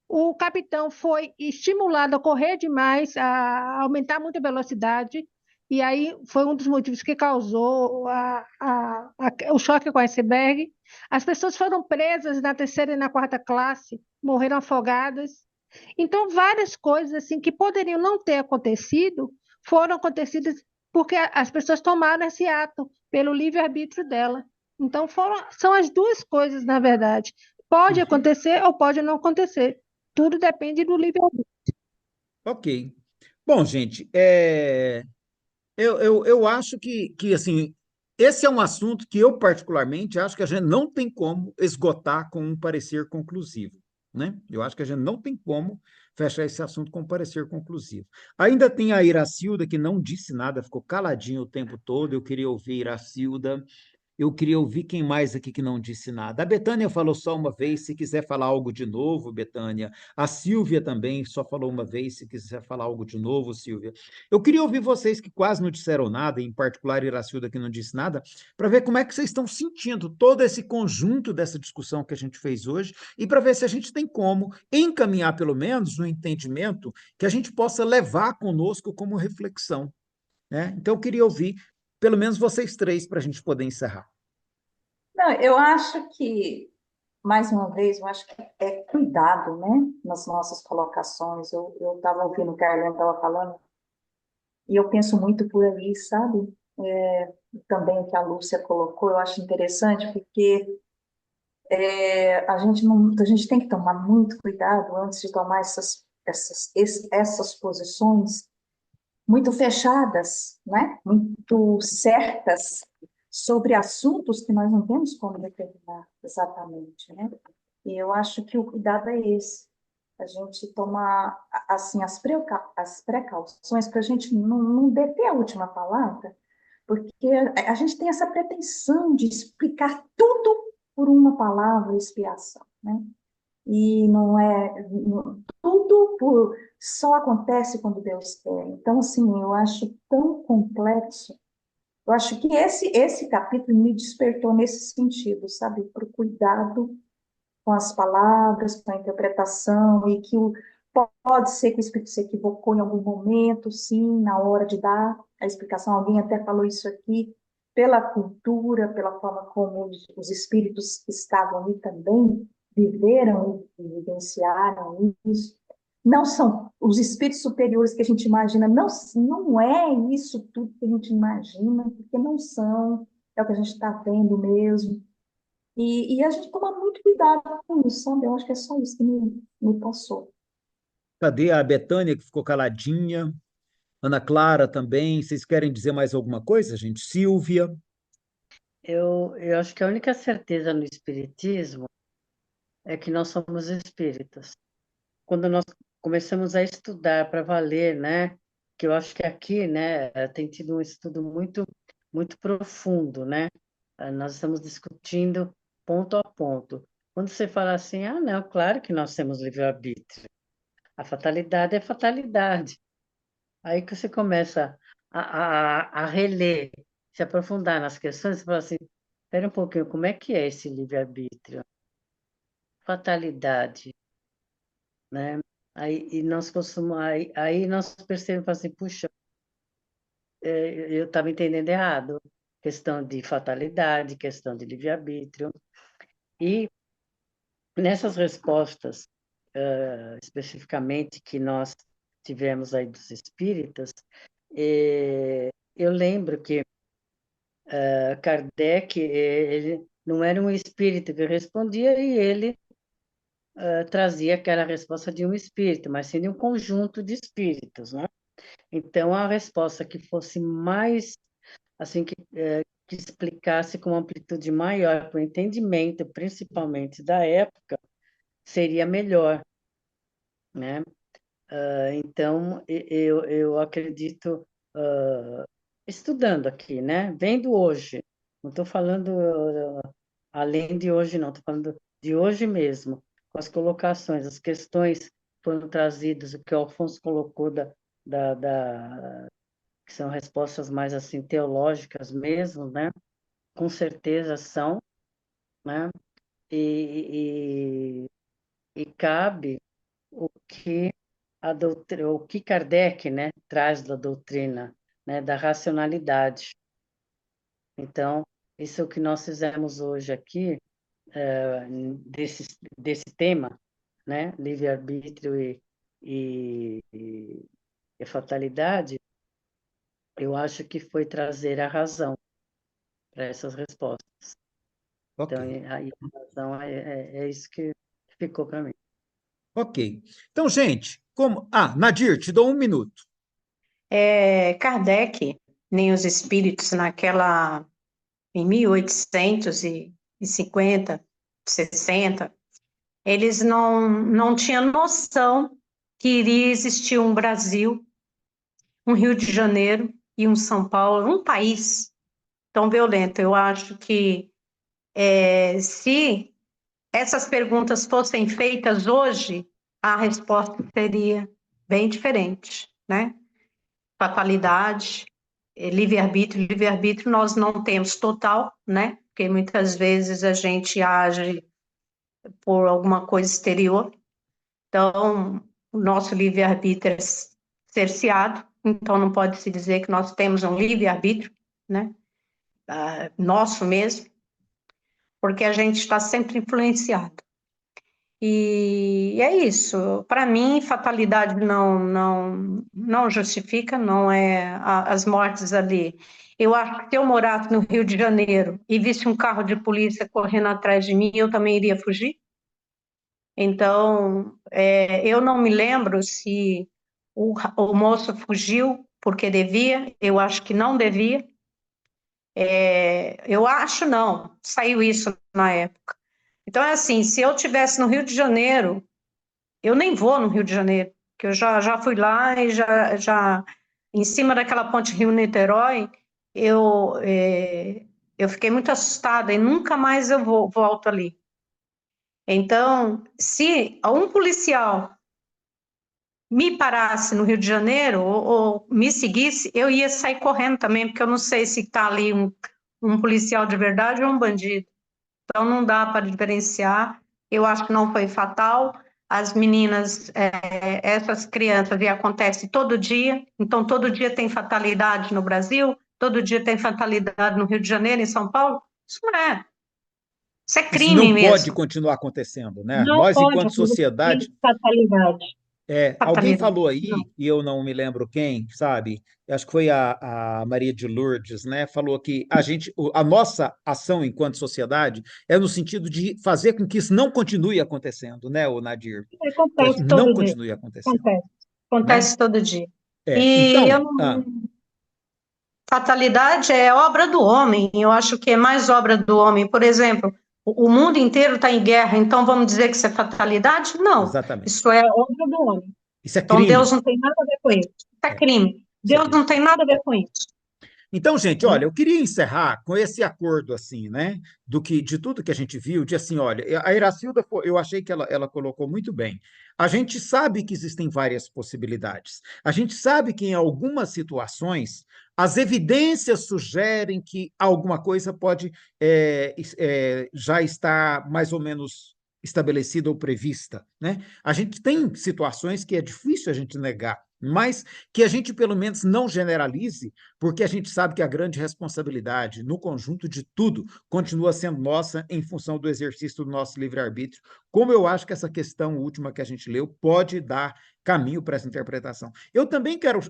O capitão foi estimulado a correr demais, a aumentar muito a velocidade, e aí foi um dos motivos que causou o choque com o iceberg. As pessoas foram presas na terceira e na quarta classe, morreram afogadas. Então, várias coisas assim que poderiam não ter acontecido foram acontecidas porque as pessoas tomaram esse ato pelo livre-arbítrio dela. Então, são as duas coisas, na verdade. Pode acontecer ou pode não acontecer. Tudo depende do livre-arbítrio. Ok. Bom, gente, eu acho que assim, esse é um assunto que eu, particularmente, acho que a gente não tem como esgotar com um parecer conclusivo, né? Eu acho que a gente não tem como fechar esse assunto com um parecer conclusivo. Ainda tem a Iracilda, que não disse nada, ficou caladinha o tempo todo. Eu queria ouvir Iracilda. Eu queria ouvir quem mais aqui que não disse nada. A Betânia falou só uma vez, se quiser falar algo de novo, Betânia. A Silvia também só falou uma vez, se quiser falar algo de novo, Silvia. Eu queria ouvir vocês que quase não disseram nada, em particular Iracilda que não disse nada, para ver como é que vocês estão sentindo todo esse conjunto dessa discussão que a gente fez hoje e para ver se a gente tem como encaminhar, pelo menos, no entendimento que a gente possa levar conosco como reflexão, né? Então, eu queria ouvir pelo menos vocês três, para a gente poder encerrar. Não, eu acho que, mais uma vez, eu acho que é cuidado, né, nas nossas colocações. Eu estava ouvindo o que a Arlene estava falando, E eu penso muito por aí, sabe? Também o que a Lúcia colocou, eu acho interessante, porque a gente tem que tomar muito cuidado antes de tomar essas posições muito fechadas, né? Muito certas sobre assuntos que nós não temos como determinar exatamente, né? E eu acho que o cuidado é esse, a gente tomar assim as precauções para a gente não deter a última palavra, porque a gente tem essa pretensão de explicar tudo por uma palavra, expiação, né? E não é tudo só acontece quando Deus quer. Então, assim, eu acho tão complexo. Eu acho que esse capítulo me despertou nesse sentido, sabe? Para o cuidado com as palavras, com a interpretação, e que pode ser que o Espírito se equivocou em algum momento, sim, na hora de dar a explicação. Alguém até falou isso aqui, pela cultura, pela forma como os espíritos que estavam ali também viveram e vivenciaram isso. Não são os espíritos superiores que a gente imagina, não é isso tudo que a gente imagina, porque não são, é o que a gente está vendo mesmo. E a gente toma muito cuidado com isso, sabe? Eu acho que é só isso que me passou. Cadê a Betânia, que ficou caladinha? Ana Clara também. Vocês querem dizer mais alguma coisa, gente? Silvia? Eu acho que a única certeza no espiritismo é que nós somos espíritas. Quando nós começamos a estudar para valer, né? Que eu acho que aqui, né, tem tido um estudo muito profundo, né? Nós estamos discutindo ponto a ponto. Quando você fala assim, ah, não, claro que nós temos livre-arbítrio. A fatalidade é fatalidade. Aí que você começa a reler, se aprofundar nas questões, você fala assim, espera um pouquinho, como é que é esse livre-arbítrio? Fatalidade, né? Aí nós percebemos assim, puxa, eu estava entendendo errado. Questão de fatalidade, questão de livre-arbítrio. E nessas respostas, especificamente, que nós tivemos aí dos espíritas, eu lembro que Kardec, ele não era um espírito que respondia e ele trazia aquela resposta de um espírito, mas sim de um conjunto de espíritos, né? Então, a resposta que fosse mais, assim, que explicasse com uma amplitude maior para o entendimento, principalmente da época, seria melhor, né? Então, eu acredito, estudando aqui, né? Vendo hoje, não estou falando além de hoje, não, estou falando de hoje mesmo, com as colocações, as questões foram trazidas, o que o Alfonso colocou que são respostas mais assim teológicas mesmo, né? Com certeza são, né? E cabe o que o que Kardec, né, traz da doutrina, né, da racionalidade. Então, isso é o que nós fizemos hoje aqui, desse tema, né, livre-arbítrio e fatalidade, eu acho que foi trazer a razão para essas respostas. Ok. Então, aí a razão é isso que ficou para mim. Ok. Então, gente, como... Ah, Nadir, te dou 1 minuto. Kardec, nem os espíritos em 1850, 60, eles não tinham noção que iria existir um Brasil, um Rio de Janeiro e um São Paulo, um país tão violento. Eu acho que se essas perguntas fossem feitas hoje, a resposta seria bem diferente, né? Fatalidade, livre-arbítrio. Livre-arbítrio nós não temos total, né? Porque muitas vezes a gente age por alguma coisa exterior. Então, o nosso livre-arbítrio é cerceado, então não pode se dizer que nós temos um livre-arbítrio, né? Nosso mesmo, porque a gente está sempre influenciado. E é isso. Para mim, fatalidade não justifica, não é as mortes ali. Eu acho que se eu morasse no Rio de Janeiro e visse um carro de polícia correndo atrás de mim, eu também iria fugir. Então, eu não me lembro se o moço fugiu porque devia, eu acho que não devia. Eu acho não, saiu isso na época. Então, é assim, se eu estivesse no Rio de Janeiro, eu nem vou no Rio de Janeiro, que eu já fui lá e já em cima daquela ponte Rio-Niterói, eu fiquei muito assustada e nunca mais eu volto ali. Então, se um policial me parasse no Rio de Janeiro ou me seguisse, eu ia sair correndo também, porque eu não sei se está ali um policial de verdade ou um bandido. Então, não dá para diferenciar. Eu acho que não foi fatal. As meninas, essas crianças, e acontece todo dia. Então, todo dia tem fatalidade no Brasil, todo dia tem fatalidade no Rio de Janeiro, em São Paulo. Isso não é. Isso é Isso crime não pode mesmo. continuar acontecendo, né? Não Nós, pode enquanto acontecer sociedade, fatalidade. alguém Fatalidade. falou Não. aí, e eu não me lembro quem, sabe? Eu acho que foi a Maria de Lourdes, né? Falou que a nossa ação enquanto sociedade é no sentido de fazer com que isso não continue acontecendo, né, o Nadir? Que isso Acontece não todo dia. continue acontecendo, Acontece. né? Acontece todo dia. E eu Então, não. Fatalidade é obra do homem. Eu acho que é mais obra do homem. Por exemplo, o mundo inteiro está em guerra, então vamos dizer que isso é fatalidade? Não. exatamente. Isso é obra do homem. Isso é Então Deus crime. não tem nada a ver com isso. Isso é crime. Isso é Deus crime. não tem nada a ver com isso. Então, gente, olha, eu queria encerrar com esse acordo, assim, né, de tudo que a gente viu, de assim, olha, a Iracilda, eu achei que ela colocou muito bem. A gente sabe que existem várias possibilidades. A gente sabe que em algumas situações as evidências sugerem que alguma coisa pode já estar mais ou menos estabelecida ou prevista, né? A gente tem situações que é difícil a gente negar, mas que a gente pelo menos não generalize, porque a gente sabe que a grande responsabilidade no conjunto de tudo continua sendo nossa em função do exercício do nosso livre-arbítrio, como eu acho que essa questão última que a gente leu pode dar caminho para essa interpretação. Eu também quero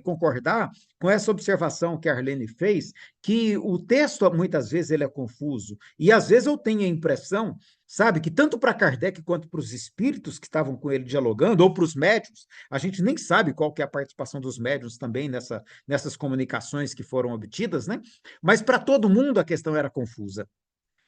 concordar com essa observação que a Arlene fez, que o texto, muitas vezes, ele é confuso, e às vezes eu tenho a impressão, sabe, que tanto para Kardec quanto para os espíritos que estavam com ele dialogando, ou para os médiuns, a gente nem sabe qual que é a participação dos médiuns também nessas comunicações que foram obtidas, né? Mas para todo mundo a questão era confusa.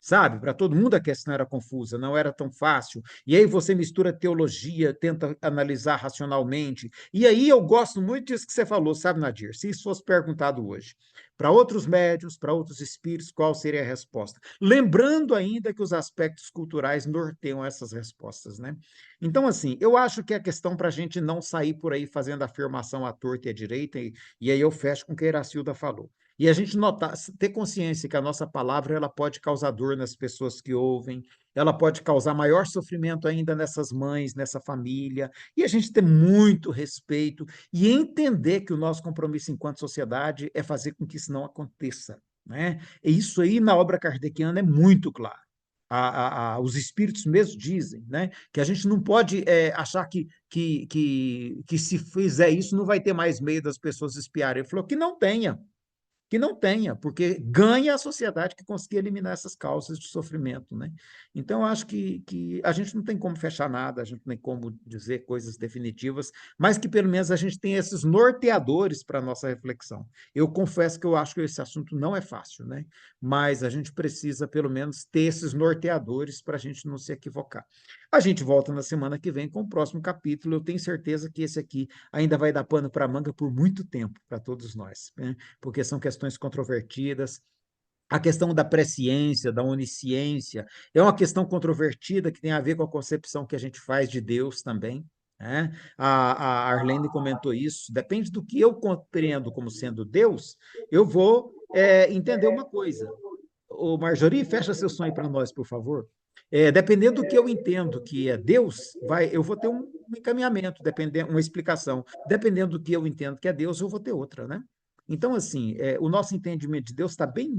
Sabe? Para todo mundo a questão era confusa, não era tão fácil. E aí você mistura teologia, tenta analisar racionalmente. E aí eu gosto muito disso que você falou, sabe, Nadir? Se isso fosse perguntado hoje, para outros médiuns, para outros espíritos, qual seria a resposta? Lembrando ainda que os aspectos culturais norteiam essas respostas, né? Então, assim, eu acho que a questão para a gente não sair por aí fazendo afirmação à torta e à direita, e aí eu fecho com o que a Iracilda falou. E a gente notar, ter consciência que a nossa palavra ela pode causar dor nas pessoas que ouvem, ela pode causar maior sofrimento ainda nessas mães, nessa família, e a gente ter muito respeito e entender que o nosso compromisso enquanto sociedade é fazer com que isso não aconteça, né? E isso aí na obra kardeciana é muito claro. Os espíritos mesmo dizem, né, que a gente não pode achar que se fizer isso não vai ter mais meio das pessoas espiarem. Ele falou que não tenha, porque ganha a sociedade que conseguir eliminar essas causas de sofrimento, né? Então, eu acho que a gente não tem como fechar nada, a gente não tem como dizer coisas definitivas, mas que pelo menos a gente tem esses norteadores para a nossa reflexão. Eu confesso que eu acho que esse assunto não é fácil, né? Mas a gente precisa pelo menos ter esses norteadores para a gente não se equivocar. A gente volta na semana que vem com o próximo capítulo. Eu tenho certeza que esse aqui ainda vai dar pano para manga por muito tempo para todos nós, né? Porque são questões controvertidas. A questão da presciência, da onisciência, é uma questão controvertida que tem a ver com a concepção que a gente faz de Deus também, né? A Arlene comentou isso. Depende do que eu compreendo como sendo Deus, eu vou entender uma coisa. Ô, Marjorie, fecha seu sonho para nós, por favor. Dependendo do que eu entendo que é Deus, eu vou ter um encaminhamento, uma explicação. Dependendo do que eu entendo que é Deus, eu vou ter outra, né? Então, assim, o nosso entendimento de Deus está bem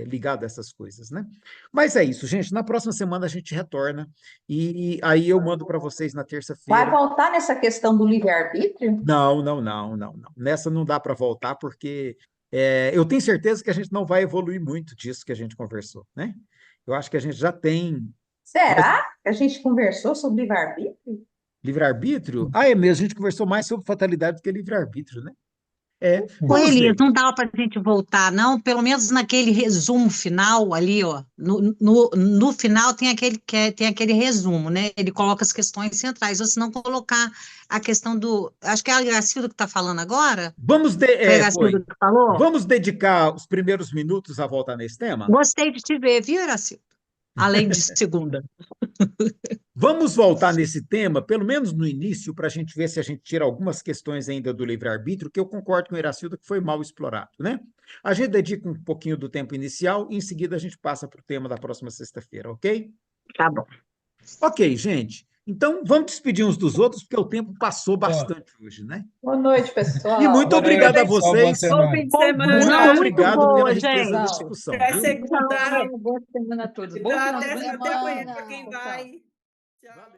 ligado a essas coisas, né? Mas é isso, gente. Na próxima semana a gente retorna e aí eu mando para vocês na Vai terça-feira. voltar nessa questão do livre-arbítrio? Não. Nessa não dá para voltar, porque eu tenho certeza que a gente não vai evoluir muito disso que a gente conversou, né? Eu acho que a gente já tem Será que a gente conversou sobre livre-arbítrio? livre-arbítrio. Ah, é mesmo, a gente conversou mais sobre fatalidade do que livre-arbítrio, né? Ô, Vamos Elias, ver. não dava para a gente voltar, não? Pelo menos naquele resumo final ali, ó. No final tem aquele resumo, né? Ele coloca as questões centrais, ou se não colocar a questão do. Acho que é a Iracilda que está falando agora. Vamos, Foi a Iracilda que falou? Vamos dedicar os primeiros minutos a voltar nesse tema? Gostei de te ver, viu, Iracilda? Além de segunda. Vamos voltar nesse tema, pelo menos no início, para a gente ver se a gente tira algumas questões ainda do livre-arbítrio, que eu concordo com o Iracilda que foi mal explorado, né? A gente dedica um pouquinho do tempo inicial e em seguida a gente passa para o tema da próxima sexta-feira, ok? Tá bom. Ok, gente. Então, vamos despedir uns dos outros, porque o tempo passou bastante hoje, né? Boa noite, pessoal. E muito obrigado a vocês. Bom fim de semana. Muito obrigado pela boa, riqueza da gente. discussão. Até Viu? segunda. Boa semana a todos. Bom final de Até semana. amanhã para quem vai. Tchau.